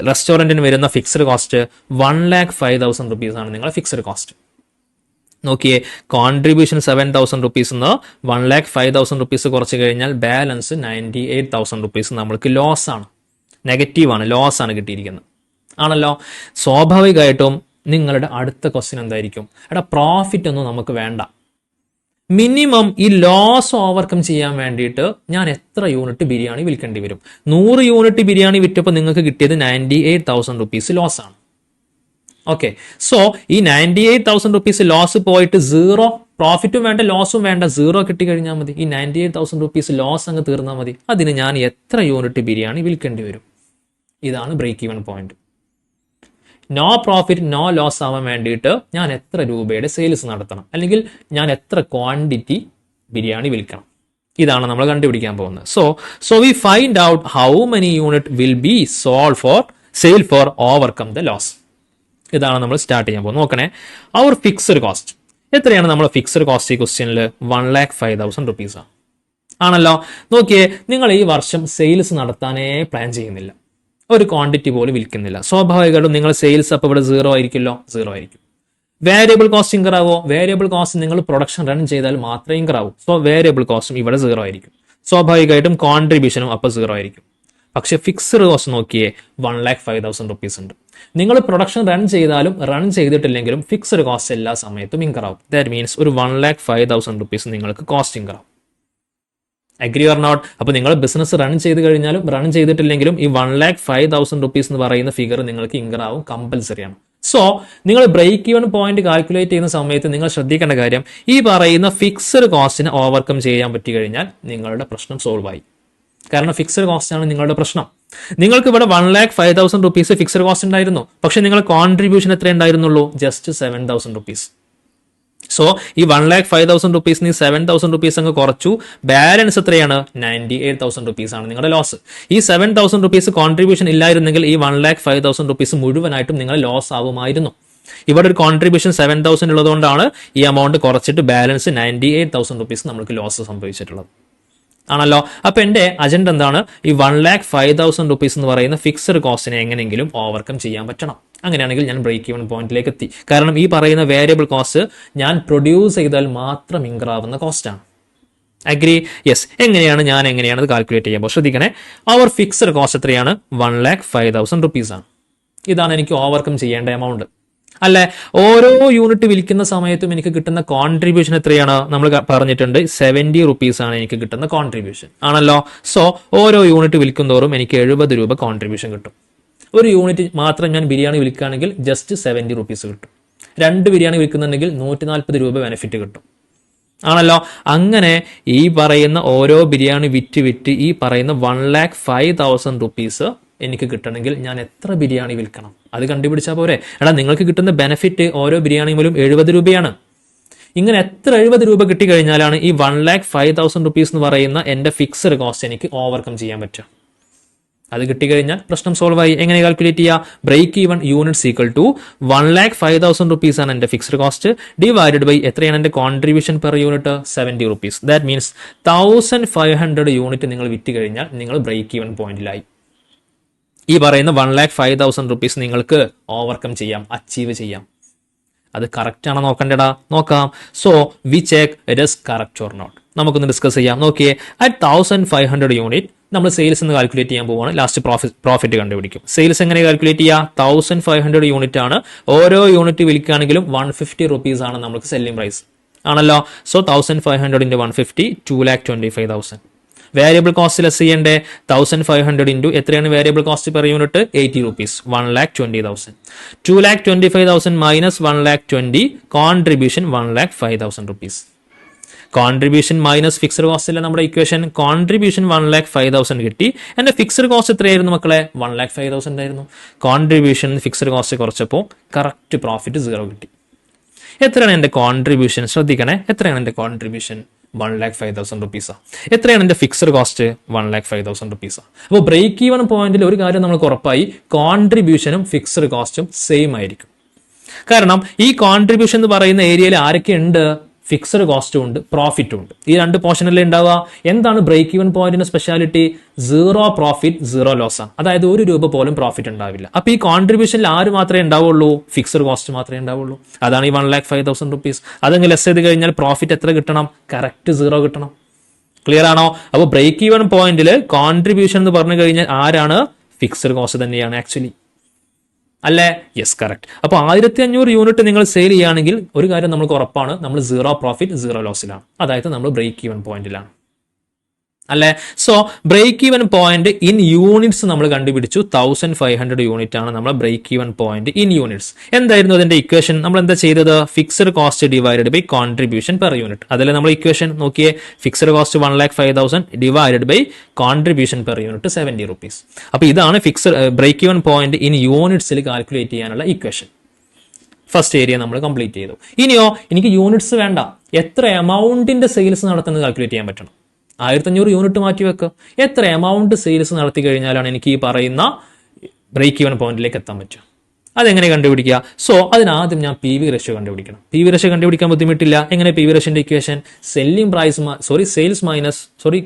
റെസ്റ്റോറൻറ്റിന് വരുന്ന ഫിക്സഡ് കോസ്റ്റ്? 1,05,000 rupees ആണ് നിങ്ങളുടെ ഫിക്സഡ് കോസ്റ്റ്. നോക്കിയേ, കോൺട്രിബ്യൂഷൻ 7,000 rupees എന്ന് 1,05,000 rupees കുറച്ച് കഴിഞ്ഞാൽ ബാലൻസ് 98,000 rupees നമ്മൾക്ക് ലോസ് ആണ്, നെഗറ്റീവാണ്, ലോസ് ആണ് കിട്ടിയിരിക്കുന്നത്. ആണല്ലോ? സ്വാഭാവികമായിട്ടും നിങ്ങളുടെ അടുത്ത ക്വസ്റ്റ്യൻ എന്തായിരിക്കും? എടാ, പ്രോഫിറ്റ് ഒന്നും നമുക്ക് വേണ്ട, മിനിമം ഈ ലോസ് ഓവർകം ചെയ്യാൻ വേണ്ടിയിട്ട് ഞാൻ എത്ര യൂണിറ്റ് ബിരിയാണി വിൽക്കേണ്ടി വരും? 100 യൂണിറ്റ് ബിരിയാണി വിറ്റപ്പോൾ നിങ്ങൾക്ക് കിട്ടിയത് 98,000 rupees ലോസ് ആണ്. ഓക്കെ, സോ ഈ 98,000 rupees ലോസ് പോയിട്ട് 0, പ്രോഫിറ്റും വേണ്ട ലോസും വേണ്ട, 0 കിട്ടിക്കഴിഞ്ഞാൽ മതി. ഈ 98,000 rupees ലോസ് അങ്ങ് തീർന്നാൽ മതി. അതിന് ഞാൻ എത്ര യൂണിറ്റ് ബിരിയാണി വിൽക്കേണ്ടി വരും? ഇതാണ് break even point. No profit no loss ആവാൻ വേണ്ടിയിട്ട് ഞാൻ എത്ര രൂപയുടെ സെയിൽസ് നടത്തണം, അല്ലെങ്കിൽ ഞാൻ എത്ര ക്വാണ്ടിറ്റി ബിരിയാണി വിൽക്കണം? ഇതാണ് നമ്മൾ കണ്ടുപിടിക്കാൻ പോകുന്നത്. So we find out how many unit will be sale for overcome the loss. ഇതാണ് നമ്മൾ സ്റ്റാർട്ട് ചെയ്യാൻ പോകുന്നത്. നോക്കണേ, അവർ ഫിക്സഡ് കോസ്റ്റ് എത്രയാണ്? നമ്മൾ ഫിക്സഡ് കോസ്റ്റ് ഈ ക്വസ്റ്റ്യനിൽ 1,05,000 rupees ആണല്ലോ. നോക്കിയേ, നിങ്ങൾ ഈ വർഷം സെയിൽസ് നടത്താനേ പ്ലാൻ ചെയ്യുന്നില്ല. ഒരു ക്വാണ്ടിറ്റി പോലും വിൽക്കുന്നില്ല. സ്വാഭാവികമായിട്ടും നിങ്ങൾ സെയിൽസ് അപ്പോൾ ഇവിടെ സീറോ ആയിരിക്കുമല്ലോ, സീറോ ആയിരിക്കും. വേരിയബിൾ കോസ്റ്റ് ഇൻകർ ആവോ? വേരിയബിൾ കോസ്റ്റ് നിങ്ങൾ പ്രൊഡക്ഷൻ റൺ ചെയ്താൽ മാത്രമേ ഇൻകർ ആവൂ. സോ വേരിയബിൾ കോസ്റ്റും ഇവിടെ സീറോ ആയിരിക്കും. സ്വാഭാവികമായിട്ടും കോൺട്രിബ്യൂഷനും അപ്പോൾ സീറോ ആയിരിക്കും. പക്ഷെ ഫിക്സ്ഡ് കോസ്റ്റ് നോക്കിയേ 1,05,000 റുപ്പീസ് ഉണ്ട്. നിങ്ങൾ പ്രൊഡക്ഷൻ റൺ ചെയ്താലും റൺ ചെയ്തിട്ടില്ലെങ്കിലും ഫിക്സ്ഡ് കോസ്റ്റ് എല്ലാ സമയത്തും ഇൻകർ ആവും. ദാറ്റ് മീൻസ് ഒരു 1,05,000 റുപ്പീസ് നിങ്ങൾക്ക് കോസ്റ്റ് ഇൻകർ ആവും. Agree or not? അപ്പോൾ നിങ്ങൾ ബിസിനസ് റൺ ചെയ്ത് കഴിഞ്ഞാലും റൺ ചെയ്തിട്ടില്ലെങ്കിലും ഈ 1,05,000 റുപ്പീസ് എന്ന് പറയുന്ന ഫിഗർ നിങ്ങൾക്ക് ഇൻകർ ആവും, കമ്പൽസറിയാണ്. സോ നിങ്ങൾ ബ്രേക്ക് ഈവൻ പോയിന്റ് കാൽക്കുലേറ്റ് ചെയ്യുന്ന സമയത്ത് നിങ്ങൾ ശ്രദ്ധിക്കേണ്ട കാര്യം, ഈ പറയുന്ന ഫിക്സ്ഡ് കോസ്റ്റിനെ ഓവർകം ചെയ്യാൻ പറ്റി കഴിഞ്ഞാൽ നിങ്ങളുടെ പ്രശ്നം സോൾവ് ആയി. കാരണം ഫിക്സ്ഡ് കോസ്റ്റ് ആണ് നിങ്ങളുടെ പ്രശ്നം. നിങ്ങൾക്ക് ഇവിടെ 1,05,000 റുപ്പീസ് ഫിക്സ്ഡ് കോസ്റ്റ് ഉണ്ടായിരുന്നു, പക്ഷെ നിങ്ങളുടെ കോൺട്രിബ്യൂഷൻ എത്ര ഉണ്ടായിരുന്നുള്ളൂ? Just 7,000 rupees. സോ ഈ 1,05,000 റുപ്പീസിന് 7,000 റുപ്പീസ് അങ്ങ് കുറച്ചു. ബാലൻസ് എത്രയാണ്? 98,000 റുപ്പീസ് ആണ് നിങ്ങളുടെ ലോസ്. ഈ 7,000 റുപ്പീസ് കോൺട്രിബ്യൂഷൻ ഇല്ലായിരുന്നെങ്കിൽ ഈ 1,05,000 റുപ്പീസ് മുഴുവനായിട്ടും നിങ്ങൾ ലോസ് ആവുമായിരുന്നു. ഇവിടെ ഒരു കോൺട്രിബ്യൂഷൻ 7,000 ഉള്ളതുകൊണ്ടാണ് ഈ എമൗണ്ട് കുറച്ചിട്ട് ബാലൻസ് 98,000 റുപ്പീസ് നമുക്ക് ലോസ് സംഭവിച്ചിട്ടുള്ളത്. ആണല്ലോ. അപ്പൊ എന്റെ അജണ്ട എന്താണ്? ഈ 1,05,000 റുപ്പീസ് എന്ന് പറയുന്ന ഫിക്സ്ഡ് കോസ്റ്റിനെ എങ്ങനെയെങ്കിലും ഓവർകം ചെയ്യാൻ പറ്റണം. അങ്ങനെയാണെങ്കിൽ ഞാൻ ബ്രേക്ക് ഈവൻ പോയിന്റിലേക്ക് എത്തി. കാരണം ഈ പറയുന്ന വേരിയബിൾ കോസ്റ്റ് ഞാൻ പ്രൊഡ്യൂസ് ചെയ്താൽ മാത്രം ഇൻകർ ആവുന്ന കോസ്റ്റാണ്. അഗ്രി? യെസ്. എങ്ങനെയാണ് അത് കാൽക്കുലേറ്റ് ചെയ്യുമ്പോൾ ശ്രദ്ധിക്കണേ. അവർ ഫിക്സ്ഡ് കോസ്റ്റ് എത്രയാണ്? 1,05,000 റുപ്പീസ് ആണ്. ഇതാണ് എനിക്ക് ഓവർകം ചെയ്യേണ്ട എമൗണ്ട് അല്ലെ? ഓരോ യൂണിറ്റ് വിൽക്കുന്ന സമയത്തും എനിക്ക് കിട്ടുന്ന കോൺട്രിബ്യൂഷൻ എത്രയാണ്? നമ്മൾ പറഞ്ഞിട്ടുണ്ട് 70 റുപ്പീസ് ആണ് എനിക്ക് കിട്ടുന്ന കോൺട്രിബ്യൂഷൻ, ആണല്ലോ. സോ ഓരോ യൂണിറ്റ് വിൽക്കുന്തോറും എനിക്ക് 70 രൂപ കോൺട്രിബ്യൂഷൻ കിട്ടും. ഒരു യൂണിറ്റ് മാത്രം ഞാൻ ബിരിയാണി വിൽക്കുകയാണെങ്കിൽ ജസ്റ്റ് 70 റുപ്പീസ് കിട്ടും. 2 ബിരിയാണി വിൽക്കുന്നുണ്ടെങ്കിൽ 140 രൂപ ബെനിഫിറ്റ് കിട്ടും, ആണല്ലോ. അങ്ങനെ ഈ പറയുന്ന ഓരോ ബിരിയാണി വിറ്റ് ഈ പറയുന്ന 1,05,000 റുപ്പീസ് എനിക്ക് കിട്ടണമെങ്കിൽ ഞാൻ എത്ര ബിരിയാണി വിൽക്കണം? അത് കണ്ടുപിടിച്ചാൽ പോരെ? എടാ, നിങ്ങൾക്ക് കിട്ടുന്ന ബെനിഫിറ്റ് ഓരോ ബിരിയാണി പോലും 70 രൂപയാണ്. ഇങ്ങനെ എത്ര 70 രൂപ കിട്ടിക്കഴിഞ്ഞാലാണ് ഈ 1,05,000 റുപ്പീസ് എന്ന് പറയുന്ന എൻ്റെ ഫിക്സ്ഡ് കോസ്റ്റ് എനിക്ക് ഓവർകം ചെയ്യാൻ പറ്റുക. അത് കിട്ടിക്കഴിഞ്ഞാൽ പ്രശ്നം സോൾവ് ആയി. എങ്ങനെ കാൽക്കുലേറ്റ് ചെയ്യുക? Break even units equal to 1,05,000 rupees ആണ് എൻ്റെ ഫിക്സ്ഡ് കോസ്റ്റ് ഡിവൈഡഡ് ബൈ എത്രയാണ് എൻ്റെ contribution per unit? 70 rupees. That means 1,500 unit നിങ്ങൾ വിറ്റ് കഴിഞ്ഞാൽ നിങ്ങൾ ബ്രേക്ക് ഈവൻ പോയിന്റിലായി. ഈ പറയുന്ന 1,05,000 റുപ്പീസ് നിങ്ങൾക്ക് ഓവർകം ചെയ്യാം, അച്ചീവ് ചെയ്യാം. അത് കറക്റ്റ് ആണോ നോക്കണ്ടേടാ? നോക്കാം. So we check it is correct or not. നമുക്കൊന്ന് ഡിസ്കസ് ചെയ്യാം. നോക്കിയേ, അറ്റ് 1,500 യൂണിറ്റ് നമ്മൾ സെയിൽസ് എന്ന് കാൽക്കുലേറ്റ് ചെയ്യാൻ പോവാണ്. ലാസ്റ്റ് പ്രോഫിറ്റ് കണ്ടുപിടിക്കും. സെയിൽസ് എങ്ങനെ കാൽക്കുലേറ്റ് ചെയ്യുക? 1,500 യൂണിറ്റ് ആണ്. ഓരോ യൂണിറ്റ് വിൽക്കുകയാണെങ്കിലും 150 റുപ്പീസ് ആണ് നമുക്ക് സെല്ലിംഗ് പ്രൈസ്, ആണല്ലോ. So 1,500 into 150 2,25,000. Variable cost less ചെയ്യണ്ടേ? 1,500 ഇൻറ്റു എത്രയാണ് variable cost per unit? 80 rupees. 1,20,000. 2,25,000 minus 1,20,000 contribution 1,05,000 rupees. Contribution minus fixed cost അല്ല നമ്മുടെ ഇക്വേഷൻ. കോൺട്രിബ്യൂഷൻ 1,05,000 കിട്ടി. എൻ്റെ ഫിക്സ്ഡ് കോസ്റ്റ് എത്രയായിരുന്നു മക്കളെ? 1,05,000 ആയിരുന്നു. കോൺട്രിബ്യൂഷൻ ഫിക്സ്ഡ് കോസ്റ്റ് കുറച്ചപ്പോൾ കറക്റ്റ് പ്രോഫിറ്റ് 0 കിട്ടി. എത്രയാണ് എൻ്റെ കോൺട്രിബ്യൂഷൻ? ശ്രദ്ധിക്കണേ, എത്രയാണ് എൻ്റെ കോൺട്രിബ്യൂഷൻ? 1,05,000 റുപ്പീസാണ്. എത്രയാണ് എൻ്റെ ഫിക്സ്ഡ് കോസ്റ്റ്? 1,05,000 റുപ്പീസാണ്. അപ്പോൾ ബ്രേക്ക് ഈവൻ പോയിന്റിൽ ഒരു കാര്യം നമുക്ക് ഉറപ്പായി, കോൺട്രിബ്യൂഷനും ഫിക്സ്ഡ് കോസ്റ്റും സെയിം ആയിരിക്കും. കാരണം ഈ കോൺട്രിബ്യൂഷൻ എന്ന് പറയുന്ന ഏരിയയിൽ ആരൊക്കെ ഉണ്ട്? ഫിക്സ്ഡ് കോസ്റ്റും ഉണ്ട്, പ്രോഫിറ്റും ഉണ്ട്. ഈ രണ്ട് പോർഷനല്ലേ ഉണ്ടാവുക. എന്താണ് ബ്രേക്ക് ഈവൻ പോയിന്റിന്റെ സ്പെഷ്യാലിറ്റി? 0 പ്രോഫിറ്റ് 0 ലോസ് ആണ്. അതായത് 1 രൂപ പോലും പ്രോഫിറ്റ് ഉണ്ടാവില്ല. അപ്പൊ ഈ കോൺട്രിബ്യൂഷനിൽ ആര് മാത്രമേ ഉണ്ടാവുള്ളൂ? ഫിക്സ്ഡ് കോസ്റ്റ് മാത്രമേ ഉണ്ടാവുള്ളൂ. അതാണ് ഈ 1,05,000 റുപ്പീസ്. അതെങ്കിൽ ലെസ് ചെയ്ത് കഴിഞ്ഞാൽ പ്രോഫിറ്റ് എത്ര കിട്ടണം? കറക്റ്റ് 0 കിട്ടണം. ക്ലിയർ ആണോ? അപ്പോൾ ബ്രേക്ക് ഈവൻ പോയിന്റിൽ കോൺട്രിബ്യൂഷൻ എന്ന് പറഞ്ഞു കഴിഞ്ഞാൽ ആരാണ്? ഫിക്സ്ഡ് കോസ്റ്റ് തന്നെയാണ് ആക്ച്വലി, അല്ലേ? Yes, correct. അപ്പോൾ 1,500 യൂണിറ്റ് നിങ്ങൾ സെയിൽ ചെയ്യുകയാണെങ്കിൽ ഒരു കാര്യം നമുക്ക് ഉറപ്പാണ്, നമ്മൾ 0 പ്രോഫിറ്റ് 0 ലോസിലാണ്. അതായത് നമ്മൾ ബ്രേക്ക് ഈവൻ പോയിന്റിലാണ്, അല്ലേ? So break even point in units നമ്മൾ കണ്ടുപിടിച്ചു. 1,500 യൂണിറ്റ് ആണ് നമ്മൾ break even point in units. എന്തായിരുന്നു അതിന്റെ ഇക്വേഷൻ? നമ്മൾ എന്താ ചെയ്തത്? Fixed cost divided by contribution per unit. അതിലെ നമ്മൾ ഇക്വേഷൻ നോക്കിയേ. Fixed cost 1,05,000 divided by contribution per unit 70 rupees. അപ്പോൾ ഇതാണ് fixed break even point in യൂണിറ്റ്സിൽ കാൽക്കുലേറ്റ് ചെയ്യാനുള്ള ഇക്വേഷൻ. ഫസ്റ്റ് ഏരിയ നമ്മൾ കംപ്ലീറ്റ് ചെയ്തു. ഇനിയോ എനിക്ക് യൂണിറ്റ്സ് വേണ്ട, എത്ര എമൗണ്ടിന്റെ സെയിൽസ് നടത്തുന്നത് കാൽക്കുലേറ്റ് ചെയ്യാൻ പറ്റണം. 1,500 യൂണിറ്റ് മാറ്റി വെക്കുക. എത്ര എമൗണ്ട് സെയിൽസ് നടത്തി കഴിഞ്ഞാലാണ് എനിക്ക് ഈ പറയുന്ന ബ്രേക്ക് ഈവൻ പോയിന്റിലേക്ക് എത്താൻ പറ്റുക? അതെങ്ങനെ കണ്ടുപിടിക്കുക? സോ അതിനാദ്യം ഞാൻ പി വി റേഷ്യോ കണ്ടുപിടിക്കണം. പി വി റേഷ്യോ കണ്ടുപിടിക്കാൻ ബുദ്ധിമുട്ടില്ല. എങ്ങനെ പി വി റേഷ്യോന്റെ equation?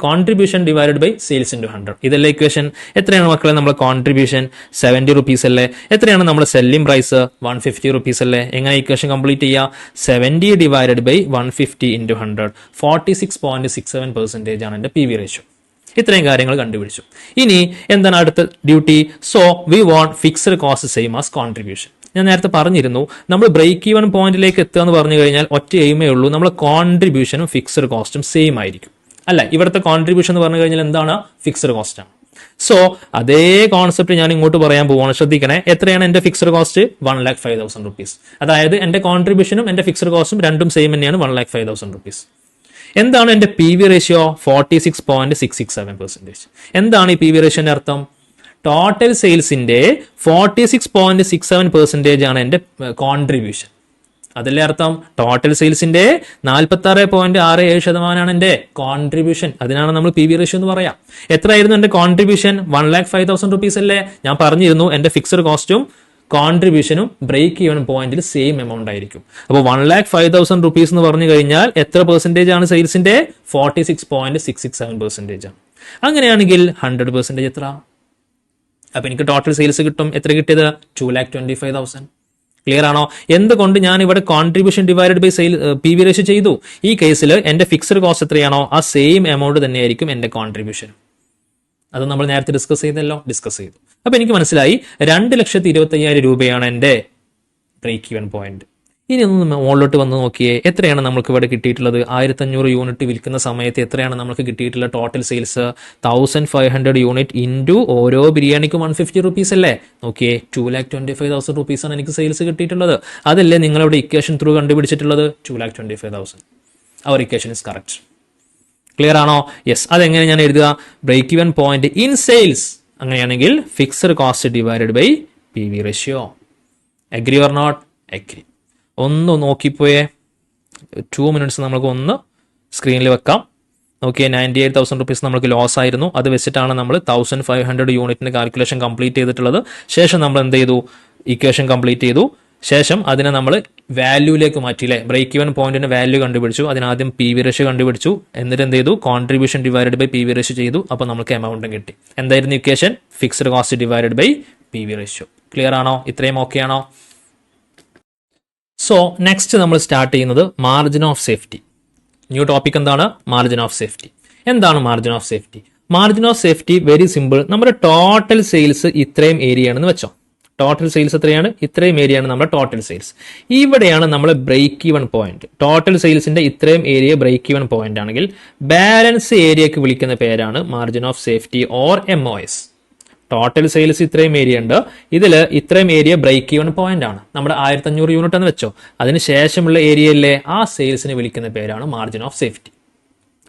Contribution divided by sales into 100. ഇതല്ലേ ഇക്വേഷൻ? എത്രയാണ് മക്കളെ നമ്മുടെ കോൺട്രിബ്യൂഷൻ? 70 റുപ്പീസ് അല്ലേ? എത്രയാണ് നമ്മുടെ സെല്ലിംഗ് പ്രൈസ്? 150 റുപ്പീസ് അല്ലേ? എങ്ങനെ ഇക്വേഷൻ കംപ്ലീറ്റ് ചെയ്യുക? 70 ഡിവൈഡഡ് ബൈ 150 ഇൻറ്റു 100, 46.67% ആണ് എൻ്റെ പി വി റേഷ്യോ. ഇത്രയും കാര്യങ്ങൾ കണ്ടുപിടിച്ചു. ഇനി എന്താണ് അടുത്ത duty? So we want fixed cost same as contribution. ഞാൻ നേരത്തെ പറഞ്ഞിരുന്നു, നമ്മൾ ബ്രേക്ക് ഈവൻ പോയിന്റിലേക്ക് എത്തുക എന്ന് പറഞ്ഞു കഴിഞ്ഞാൽ ഒറ്റ എയിമേ ഉള്ളൂ, നമ്മൾ കോൺട്രിബ്യൂഷനും ഫിക്സ്ഡ് കോസ്റ്റും സെയിം ആയിരിക്കും. അല്ല, ഇവിടുത്തെ കോൺട്രിബ്യൂഷൻ എന്ന് പറഞ്ഞു കഴിഞ്ഞാൽ എന്താണ്? ഫിക്സ്ഡ് കോസ്റ്റ് ആണ്. സോ അതേ കോൺസെപ്റ്റ് ഞാൻ ഇങ്ങോട്ട് പറയാൻ പോവാണ്. ശ്രദ്ധിക്കണേ, എത്രയാണ് എന്റെ ഫിക്സ്ഡ് കോസ്റ്റ്? 1,05,000 റുപ്പീസ്. അതായത് എന്റെ കോൺട്രിബ്യൂഷനും എന്റെ ഫിക്സ്ഡ് കോസ്റ്റും രണ്ടും സെയിം തന്നെയാണ്, 1,05,000 റുപ്പീസ്. എന്താണ് എന്റെ പി വി റേഷ്യോ? 46.667%. എന്താണ് ഈ പി വി റേഷ്യോന്റെ അർത്ഥം? ടോട്ടൽ സെയിൽസിന്റെ 46.67% ആണ് എന്റെ കോൺട്രിബ്യൂഷൻ. അതല്ലേ അർത്ഥം? ടോട്ടൽ സെയിൽസിന്റെ 46.67% എന്റെ കോൺട്രിബ്യൂഷൻ. അതിനാണ് നമ്മൾ പി വി റേഷ്യോ എന്ന് പറയാം. എത്രയായിരുന്നു എന്റെ കോൺട്രിബ്യൂഷൻ? 1,05,000 റുപ്പീസ് അല്ലേ? ഞാൻ പറഞ്ഞിരുന്നു എന്റെ ഫിക്സ്ഡ് കോസ്റ്റും കോൺട്രിബ്യൂഷനും ബ്രേക്ക് ഈവൻ പോയിന്റിൽ സെയിം എമൗണ്ട് ആയിരിക്കും. അപ്പോൾ 1,05,000 റുപ്പീസ് എന്ന് പറഞ്ഞു കഴിഞ്ഞാൽ എത്ര പെർസെന്റേജ് ആണ് സെയിൽസിന്റെ? 46.667% ആണ്. അങ്ങനെയാണെങ്കിൽ 100% എത്ര? അപ്പൊ എനിക്ക് ടോട്ടൽ സെയിൽസ് കിട്ടും. എത്ര കിട്ടിയത്? 2,25,000. ക്ലിയർ ആണോ? എന്തുകൊണ്ട് ഞാൻ ഇവിടെ contribution divided by sale P V ratio ചെയ്തു? ഈ കേസിൽ എന്റെ ഫിക്സ്ഡ് കോസ്റ്റ് എത്രയാണോ ആ സെയിം എമൗണ്ട് തന്നെയായിരിക്കും എന്റെ കോൺട്രിബ്യൂഷൻ. അത് നമ്മൾ നേരത്തെ ഡിസ്കസ് ചെയ്തു. അപ്പൊ എനിക്ക് മനസ്സിലായി 2,25,000 രൂപയാണ് എന്റെ ബ്രേക്ക് ഈവൻ പോയിന്റ്. ഇനി ഒന്ന് മുകളിലോട്ട് വന്ന് നോക്കിയേ, എത്രയാണ് നമുക്ക് ഇവിടെ കിട്ടിയിട്ടുള്ളത്? 1,500 യൂണിറ്റ് വിൽക്കുന്ന സമയത്ത് എത്രയാണ് നമുക്ക് കിട്ടിയിട്ടുള്ള ടോട്ടൽ സെയിൽസ്? 1,500 യൂണിറ്റ് ഇൻറ്റു ഓരോ ബിരിയാണിക്കും 150 റുപ്പീസ് അല്ലേ? നോക്കിയേ, 2,25,000 റുപ്പീസ് ആണ് എനിക്ക് സെയിൽസ് കിട്ടിയിട്ടുള്ളത്. അതല്ലേ നിങ്ങളിവിടെ ഇക്വേഷൻ ത്രൂ കണ്ടുപിടിച്ചിട്ടുള്ളത്? 2,25,000. അവർ ഇക്വേഷൻ ഇസ് കറക്റ്റ്. ക്ലിയർ ആണോ? യെസ്. അതെങ്ങനെ ഞാൻ എഴുതുക? Break even point in sales. അങ്ങനെയാണെങ്കിൽ fixed cost divided by P V ratio. Agree or not? Agree. ഒന്ന് നോക്കിപ്പോയേ, 2 മിനിറ്റ്സ് നമുക്ക് ഒന്ന് സ്ക്രീനിൽ വെക്കാം. നോക്കിയേ, 98,000 റുപ്പീസ് നമുക്ക് ലോസ് ആയിരുന്നു. അത് വെച്ചിട്ടാണ് നമ്മൾ 1,500 യൂണിറ്റിന് കാൽക്കുലേഷൻ കംപ്ലീറ്റ് ചെയ്തിട്ടുള്ളത്. ശേഷം നമ്മൾ എന്ത് ചെയ്തു? ഇക്വേഷൻ കംപ്ലീറ്റ് ചെയ്തു. ശേഷം അതിനെ നമ്മൾ വാല്യൂയിലേക്ക് മാറ്റിയില്ലേ? ബ്രേക്ക് ഈവൻ പോയിന്റിന്റെ വാല്യൂ കണ്ടുപിടിച്ചു. അതിനാദ്യം പി വി റേഷ്യോ കണ്ടുപിടിച്ചു. എന്നിട്ട് എന്ത് ചെയ്തു? Contribution divided by P V ratio ചെയ്തു. അപ്പോൾ നമുക്ക് എമൗണ്ടും കിട്ടി. എന്തായിരുന്നു equation? Fixed cost divided by P V ratio. Clear ആണോ? ഇത്രയും ഓക്കെ ആണോ? സോ നെക്സ്റ്റ് നമ്മൾ സ്റ്റാർട്ട് ചെയ്യുന്നത് margin of safety. New topic എന്താണ്? Margin of safety. എന്താണ് margin of safety? Margin of safety very simple. നമ്മുടെ ടോട്ടൽ സെയിൽസ് ഇത്രയും area ആണെന്ന് വെച്ചോ. ടോട്ടൽ സെയിൽസ് എത്രയാണ്? ഇത്രയും ഏരിയ ആണ് നമ്മുടെ ടോട്ടൽ സെയിൽസ്. ഇവിടെയാണ് നമ്മൾ ബ്രേക്ക് ഈവൻ പോയിന്റ്. ടോട്ടൽ സെയിൽസിന്റെ ഇത്രയും ഏരിയ ബ്രേക്ക് ഈവൻ പോയിന്റ് ആണെങ്കിൽ ബാലൻസ് ഏരിയക്ക് വിളിക്കുന്ന പേരാണ് margin of safety or MOS. Total sales ഇത്രയും ഏരിയ ഉണ്ട്, ഇതിൽ ഇത്രയും ഏരിയ ബ്രേക്ക് ഈവൻ പോയിന്റ് ആണ്. നമ്മുടെ 1,500 യൂണിറ്റ് എന്ന് വെച്ചോ, അതിന് ശേഷമുള്ള ഏരിയയിലെ ആ സെയിൽസിന് വിളിക്കുന്ന പേരാണ് മാർജിൻ ഓഫ് സേഫ്റ്റി.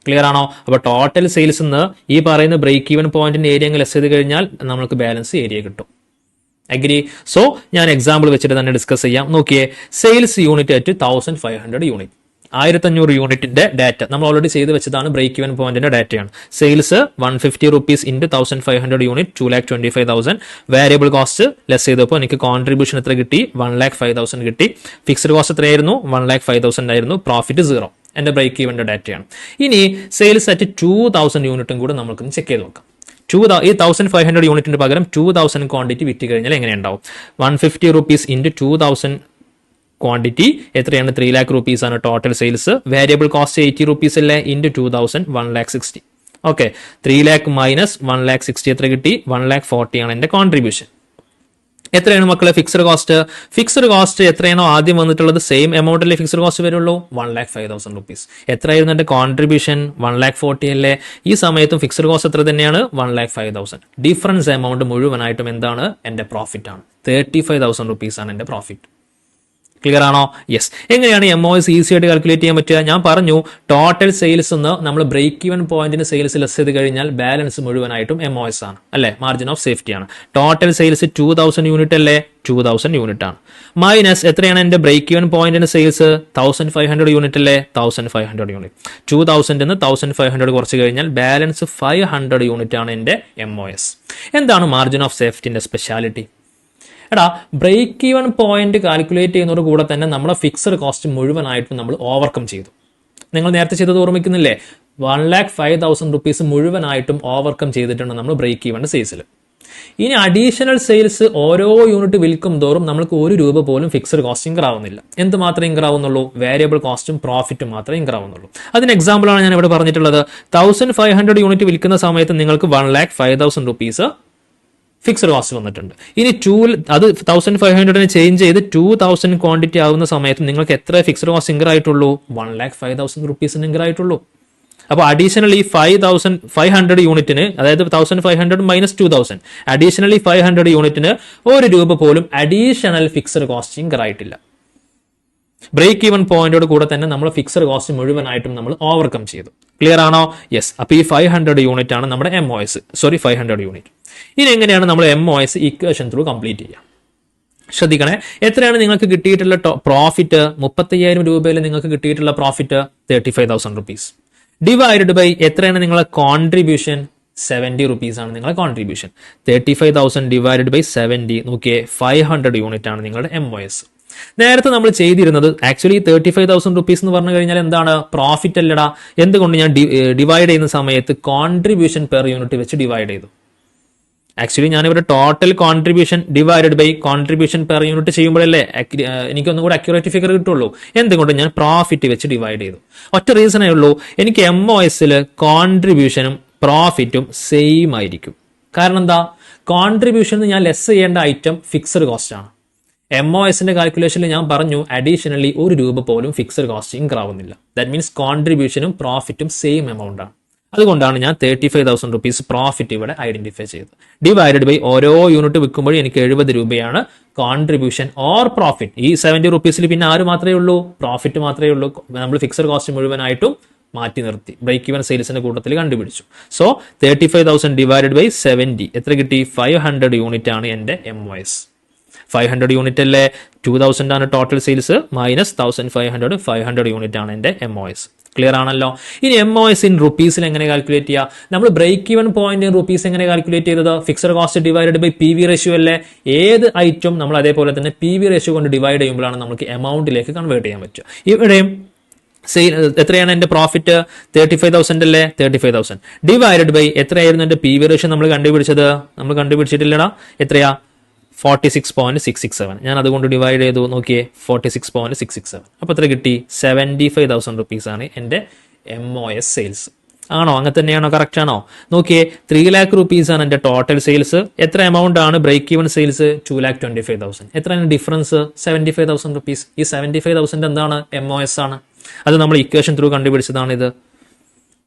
ക്ലിയർ ആണോ? അപ്പോൾ ടോട്ടൽ സെയിൽസ് നിന്ന് ഈ പറയുന്ന ബ്രേക്ക് ഈവൻ പോയിന്റിന്റെ ഏരിയ ലെസ് ചെയ്ത് കഴിഞ്ഞാൽ നമുക്ക് ബാലൻസ് ഏരിയ കിട്ടും. അഗ്രി? സോ ഞാൻ എക്സാമ്പിൾ വെച്ചിട്ട് തന്നെ ഡിസ്കസ് ചെയ്യാം. നോക്കിയേ, സെയിൽസ് യൂണിറ്റ് അറ്റ് 1,500 യൂണിറ്റ്. 1,500 യൂണിറ്റിന്റെ ഡാറ്റ നമ്മൾ ഓൾറെഡി ചെയ്ത് വെച്ചതാണ്. ബ്രേക്ക് ഈവൻ പോയിന്റിന്റെ ഡാറ്റയാണ്. Sales 150 rupees into 1,500 unit, 2,25,000. Variable cost less ചെയ്തപ്പോൾ എനിക്ക് കോൺട്രിബ്യൂഷൻ എത്ര കിട്ടി? 1,05,000 കിട്ടി. ഫിക്സ്ഡ് കോസ്റ്റ് എത്രയായിരുന്നു? 1,05,000 ആയിരുന്നു. പ്രോഫിറ്റ് 0. എന്റെ ബ്രേക്ക് ഈവന്റെ ഡാറ്റയാണ്. ഇനി സെയിൽസ് അറ്റ് 2,000 യൂണിറ്റും കൂടെ നമുക്കൊന്ന് ചെക്ക് ചെയ്ത് നോക്കാം. ഈ 1,500 യൂണിറ്റിന് പകരം 2,000 ക്വാണ്ടിറ്റി വിറ്റ് കഴിഞ്ഞാൽ എങ്ങനെ ഉണ്ടാവും? 150 റുപ്പീസ് ഇൻറ്റു 2,000 ക്വാണ്ടിറ്റി എത്രയാണ്? 3 lakh റുപ്പീസ് ആണ് total sales. Variable cost 80 rupees അല്ലേ? ഇൻറ്റു 2,000, 1,60,000. ഓക്കെ, 3 lakh മൈനസ് 1,60,000 എത്ര കിട്ടി? 1,40,000 ആണ് എന്റെ കോൺട്രിബ്യൂഷൻ. എത്രയാണ് മക്കളെ ഫിക്സ്ഡ് കോസ്റ്റ്? ഫിക്സ്ഡ് കോസ്റ്റ് എത്രയാണോ ആദ്യം വന്നിട്ടുള്ളത് സെയിം എമൗണ്ടിലെ ഫിക്സ്ഡ് കോസ്റ്റ് വരുള്ളൂ, 1,05,000 റുപ്പീസ്. എത്രയായിരുന്നു എന്റെ കോൺട്രിബ്യൂഷൻ? 1,40,000 അല്ലേ? ഈ സമയത്തും ഫിക്സ്ഡ് കോസ്റ്റ് എത്ര തന്നെയാണ്? 1,05,000. ഡിഫറൻസ് എമൗണ്ട് മുഴുവനായിട്ടും എന്താണ്? എന്റെ പ്രോഫിറ്റ് ആണ്. 35,000 റുപ്പീസ് ആണ് എന്റെ പ്രോഫിറ്റ്. ക്ലിയർ ആണോ? യെസ്. എങ്ങനെയാണ് MOS ഈസി ആയിട്ട് കാൽക്കുലേറ്റ് ചെയ്യാൻ പറ്റുക? ഞാൻ പറഞ്ഞു, ടോട്ടൽ സെയിൽസ് എന്ന് നമ്മൾ ബ്രേക്ക് ഈവൻ പോയിന്റിന് സെയിൽസ് ലെസ് ചെയ്ത് കഴിഞ്ഞാൽ ബാലൻസ് മുഴുവനായിട്ടും MOS ആണ് അല്ലെ? മാർജിൻ ഓഫ് സേഫ്റ്റി ആണ്. ടോട്ടൽ സെയിൽസ് 2,000 യൂണിറ്റ് അല്ലേ? 2,000 യൂണിറ്റ് ആണ്. മൈനസ് എത്രയാണ് എന്റെ ബ്രേക്ക് ഈവൻ പോയിന്റിന് സെയിൽസ്? 1,500 യൂണിറ്റ് അല്ലേ? 1,500 യൂണിറ്റ്. 2,000 നിന്ന് 1,500 കുറച്ച് കഴിഞ്ഞാൽ ബാലൻസ് 500 യൂണിറ്റ് ആണ് എന്റെ MOS. എന്താണ് മാർജിൻ ഓഫ് സേഫ്റ്റിന്റെ സ്പെഷ്യാലിറ്റി? എടാ ബ്രേക്ക് ഈവൻ പോയിന്റ് കാൽക്കുലേറ്റ് ചെയ്യുന്നതോട് കൂടെ തന്നെ നമ്മുടെ ഫിക്സഡ് കോസ്റ്റ് മുഴുവനായിട്ടും നമ്മൾ ഓവർകം ചെയ്തു. നിങ്ങൾ നേരത്തെ ചെയ്തത് ഓർമ്മിക്കുന്നില്ലേ? 1,05,000 റുപ്പീസ് മുഴുവനായിട്ടും ഓവർകം ചെയ്തിട്ടുണ്ട് നമ്മൾ ബ്രേക്ക് ഈവന്റെ സെയിൽസിൽ. ഇനി അഡീഷണൽ സെയിൽസ് ഓരോ യൂണിറ്റ് വിൽക്കും തോറും നമുക്ക് ₹1 പോലും ഫിക്സഡ് കോസ്റ്റ് ഇൻകർ ആവുന്നില്ല. എന്ത് മാത്രമേ ഇൻകർ ആവുന്നുള്ളൂ? വേരിയബിൾ കോസ്റ്റും പ്രോഫിറ്റും മാത്രമേ ഇൻകർ ആവുന്നുള്ളൂ. അതിന് എക്സാമ്പിളാണ് ഞാൻ ഇവിടെ പറഞ്ഞിട്ടുള്ളത്. 1,500 യൂണിറ്റ് വിൽക്കുന്ന സമയത്ത് നിങ്ങൾക്ക് 1,05,000 റുപ്പീസ് ഫിക്സഡ് കോസ്റ്റ് വന്നിട്ടുണ്ട്. ഇനി അത് 1,500 ചേഞ്ച് ചെയ്ത് 2,000 ക്വാണ്ടിറ്റി ആവുന്ന സമയത്ത് നിങ്ങൾക്ക് എത്ര ഫിക്സഡ് കോസ്റ്റ് ഇൻകർ ആയിട്ടുള്ളൂ? 1,05,000 റുപ്പീസിന് ഇൻകർ ആയിട്ടുള്ളൂ. അപ്പോൾ അഡീഷണലി 500 യൂണിറ്റിന്, അതായത് 1,500 മൈനസ് 2,000, അഡീഷണലി 500 യൂണിറ്റിന് ₹1 പോലും അഡീഷണൽ ഫിക്സഡ് കോസ്റ്റ് ഇൻകർ ആയിട്ടില്ല. ബ്രേക്ക് ഈവൻ പോയിന്റോട് കൂടെ തന്നെ നമ്മൾ ഫിക്സഡ് കോസ്റ്റ് മുഴുവനായിട്ടും നമ്മൾ ഓവർകം ചെയ്തു. ക്ലിയർ ആണോ? യെസ്. അപ്പോൾ ഈ 500 യൂണിറ്റ് ആണ് നമ്മുടെ MOS. 500 യൂണിറ്റ്. ഇനി എങ്ങനെയാണ് നമ്മൾ MOS ഇക്വേഷൻ ത്രൂ കംപ്ലീറ്റ് ചെയ്യുക? ശ്രദ്ധിക്കണേ. എത്രയാണ് നിങ്ങൾക്ക് കിട്ടിയിട്ടുള്ള പ്രോഫിറ്റ്? 35,000 രൂപയിൽ നിങ്ങൾക്ക് കിട്ടിയിട്ടുള്ള പ്രോഫിറ്റ് 35,000 റുപ്പീസ്. ഡിവൈഡഡ് ബൈ എത്രയാണ് നിങ്ങളെ കോൺട്രിബ്യൂഷൻ? 70 റുപ്പീസ് ആണ് നിങ്ങളെ കോൺട്രിബ്യൂഷൻ. 35,000 ഡിവൈഡഡ് ബൈ 70, നോക്കിയേ, 500 യൂണിറ്റ് ആണ് നിങ്ങളുടെ MOS. നേരത്തെ നമ്മൾ ചെയ്തിരുന്നത് ആക്ച്വലി 35,000 റുപ്പീസ് എന്ന് പറഞ്ഞു കഴിഞ്ഞാൽ എന്താണ്? പ്രോഫിറ്റ് അല്ലടാ. എന്തുകൊണ്ട് ഞാൻ ഡിവൈഡ് ചെയ്യുന്ന സമയത്ത് കോൺട്രിബ്യൂഷൻ പെർ യൂണിറ്റ് വെച്ച് ഡിവൈഡ് ചെയ്തു. ആക്ച്വലി ഞാനിവിടെ total contribution divided by contribution per unit ചെയ്യുമ്പോഴല്ലേ എനിക്കൊന്നും കൂടെ അക്യുറേറ്റ് ഫിഗർ കിട്ടുള്ളൂ. എന്തുകൊണ്ട് ഞാൻ പ്രോഫിറ്റ് വെച്ച് ഡിവൈഡ് ചെയ്തു? ഒറ്റ റീസണേ ഉള്ളൂ, എനിക്ക് MOSൽ കോൺട്രിബ്യൂഷനും പ്രോഫിറ്റും സെയിം ആയിരിക്കും. കാരണം എന്താ? കോൺട്രിബ്യൂഷൻ ഞാൻ ലെസ് ചെയ്യേണ്ട ഐറ്റം ഫിക്സഡ് കോസ്റ്റ് ആണ്. MOSന്റെ കാൽക്കുലേഷനിൽ ഞാൻ പറഞ്ഞു അഡീഷണലി ₹1 പോലും ഫിക്സഡ് കോസ്റ്റ് ഇൻകർ ആവുന്നില്ല. ദാറ്റ് മീൻസ് കോൺട്രിബ്യൂഷനും പ്രോഫിറ്റും സെയിം എമൗണ്ട് ആണ്. അതുകൊണ്ടാണ് ഞാൻ 35,000 റുപ്പീസ് പ്രോഫിറ്റ് ഇവിടെ ഐഡന്റിഫൈ ചെയ്തത്. ഡിവൈഡഡ് ബൈ ഓരോ യൂണിറ്റ് വിൽക്കുമ്പോഴും എനിക്ക് ₹70 കോൺട്രിബ്യൂഷൻ ഓർ പ്രോഫിറ്റ്. ഈ 70 റുപ്പീസിൽ പിന്നെ ആര് മാത്രമേ ഉള്ളൂ? പ്രോഫിറ്റ് മാത്രമേ ഉള്ളൂ. നമ്മൾ ഫിക്സഡ് കോസ്റ്റ് മുഴുവനായിട്ടും മാറ്റി നിർത്തി ബ്രേക്ക് ഈവൻ സെയിൽസിന്റെ കൂട്ടത്തിൽ കണ്ടുപിടിച്ചു. സോ 35,000 ഡിവൈഡഡ് ബൈ 70 എത്ര കിട്ടി? 500 യൂണിറ്റ് ആണ് എന്റെ MOS. 500 യൂണിറ്റ് അല്ലേ? 2,000 ആണ് ടോട്ടൽ സെയിൽസ് മൈനസ് 1,500, 500 യൂണിറ്റ് ആണ് എന്റെ MOS. ക്ലിയർ ആണല്ലോ? ഇനി MOS ഇൻ റുപ്പീസിൽ എങ്ങനെ കാൽക്കുലേറ്റ് ചെയ്യുക? നമ്മൾ break even point in rupees എങ്ങനെ കാൽക്കുലേറ്റ് ചെയ്തത്? Fixed cost divided by PV ratio അല്ലേ? ഏത് ഐറ്റം നമ്മൾ അതേപോലെ തന്നെ PV റേഷ്യോ കൊണ്ട് ഡിവൈഡ് ചെയ്യുമ്പോഴാണ് നമുക്ക് എമൗണ്ടിലേക്ക് കൺവേർട്ട് ചെയ്യാൻ പറ്റുക. ഇവിടെയും എത്രയാണ് എന്റെ പ്രോഫിറ്റ്? 35,000 അല്ലേ? 35,000 ഡിവൈഡഡ് ബൈ എത്രയായിരുന്നു എന്റെ PV റേഷ്യോ നമ്മൾ കണ്ടുപിടിച്ചത്? നമ്മൾ കണ്ടുപിടിച്ചിട്ടില്ലടാ. എത്രയാ? 46.667. ഞാൻ അതുകൊണ്ട് ഡിവൈഡ് ചെയ്തു. നോക്കിയേ, 46.667. അപ്പോൾ എത്ര കിട്ടി? 75,000 റുപ്പീസ് ആണ് എൻ്റെ MOS സെയിൽസ്. ആണോ? അങ്ങനെ തന്നെയാണോ? കറക്റ്റ് ആണോ? നോക്കിയേ, 3 lakh റുപ്പീസ് ആണ് എൻ്റെ ടോട്ടൽ സെയിൽസ്. എത്ര എമൗണ്ട് ആണ് ബ്രേക്ക് ഈവൻ സെയിൽസ്? 2,25,000. എത്രയാണ് ഡിഫറൻസ്? 75,000 റുപ്പീസ്. ഈ 75,000 എന്താണ്? MOS ആണ്. അത് നമ്മൾ ഇക്വേഷൻ ത്രൂ കണ്ടുപിടിച്ചതാണ് ഇത്.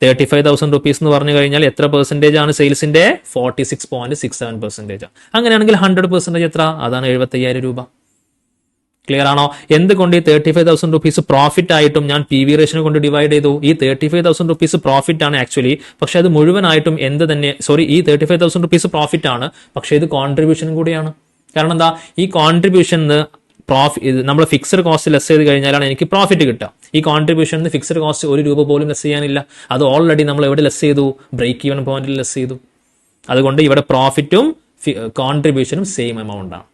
35,000 റുപ്പീസ് എന്ന് പറഞ്ഞു കഴിഞ്ഞാൽ എത്ര പെർസെൻറ്റേജ് ആണ് സെയിൽസിന്റെ? 46.67%. അങ്ങനെയാണെങ്കിൽ 100% എത്ര? അതാണ് 75,000 രൂപ. ക്ലിയർ ആണോ? എന്തുകൊണ്ട് ഈ 35,000 റുപ്പീസ് പ്രോഫിറ്റ് ആയിട്ടും ഞാൻ PV റേഷ്യോ കൊണ്ട് ഡിവൈഡ് ചെയ്തു? ഈ 35,000 റുപ്പീസ് പ്രോഫിറ്റ് ആണ് ആക്ച്വലി, പക്ഷെ അത് മുഴുവനായിട്ടും ഈ 35,000 റുപ്പീസ് പ്രോഫിറ്റ് ആണ്, പക്ഷെ ഇത് കോൺട്രിബ്യൂഷനും കൂടിയാണ്. കാരണം എന്താ? ഈ കോൺട്രിബ്യൂഷൻ നമ്മൾ ഫിക്സഡ് കോസ്റ്റ് ലെസ് ചെയ്ത് കഴിഞ്ഞാലാണ് എനിക്ക് പ്രോഫിറ്റ് കിട്ടുക. ഈ കോൺട്രിബ്യൂഷൻ ഫിക്സഡ് കോസ്റ്റ് ₹1 പോലും ലെസ് ചെയ്യാനില്ല. അത് ഓൾറെഡി നമ്മൾ എവിടെ ലെസ് ചെയ്തു? ബ്രേക്ക് ഈവൻ പോയിന്റിൽ ലെസ് ചെയ്തു. അതുകൊണ്ട് ഇവിടെ പ്രോഫിറ്റും കോൺട്രിബ്യൂഷനും സെയിം എമൗണ്ട് ആണ്.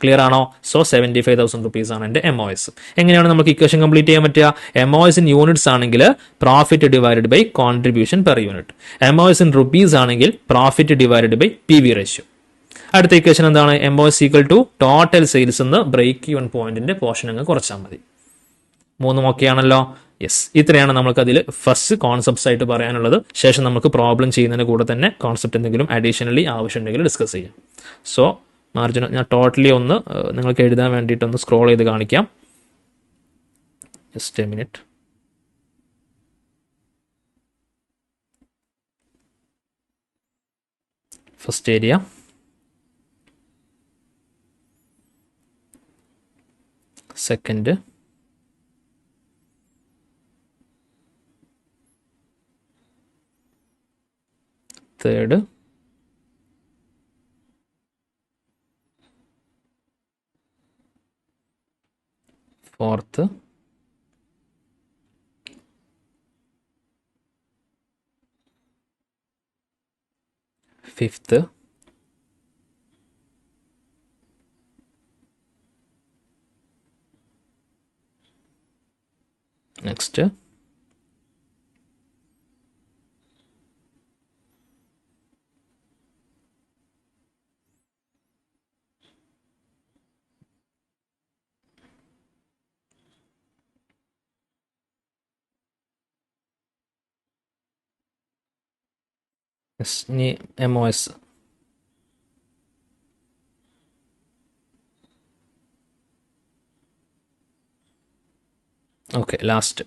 ക്ലിയർ ആണോ? സോ 75,000 റുപ്പീസ് ആണ് എൻ്റെ MOS. എങ്ങനെയാണ് നമുക്ക് ഇക്വേഷൻ കംപ്ലീറ്റ് ചെയ്യാൻ പറ്റുക? MOS ഇൻ യൂണിറ്റ്സ് ആണെങ്കിൽ profit divided by contribution per unit. MOS in rupees ആണെങ്കിൽ profit divided by PV ratio. അടുത്ത ഇക്വേഷൻ എന്താണ്? MOS equal to total sales എന്ന് ബ്രേക്ക് ഈവൻ പോയിന്റിന്റെ പോർഷൻ അങ്ങ് കുറച്ചാൽ മതി. 3 ഓക്കെ ആണല്ലോ? യെസ്. ഇത്രയാണ് നമുക്ക് അതിൽ ഫസ്റ്റ് കോൺസെപ്റ്റ്സ് ആയിട്ട് പറയാനുള്ളത്. ശേഷം നമുക്ക് പ്രോബ്ലം ചെയ്യുന്നതിന് കൂടെ തന്നെ കോൺസെപ്റ്റ് എന്തെങ്കിലും അഡീഷണലി ആവശ്യമുണ്ടെങ്കിൽ ഡിസ്കസ് ചെയ്യാം. സോ മാർജിൻ ഞാൻ ടോട്ടലി ഒന്ന് നിങ്ങൾക്ക് എഴുതാൻ വേണ്ടിയിട്ടൊന്ന് സ്ക്രോൾ ചെയ്ത് കാണിക്കാം. Just A minute. First area, second, third, fourth, fifth, next. ഇനി MOS. Okay, last.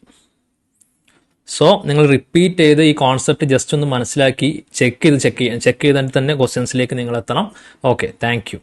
സോ നിങ്ങൾ റിപ്പീറ്റ് ചെയ്ത് ഈ കോൺസെപ്റ്റ് ജസ്റ്റ് ഒന്ന് മനസ്സിലാക്കി ചെക്ക് ചെയ്തിട്ട് തന്നെ ക്വസ്റ്റ്യൻസിലേക്ക് നിങ്ങൾ എത്തണം. Okay, thank you.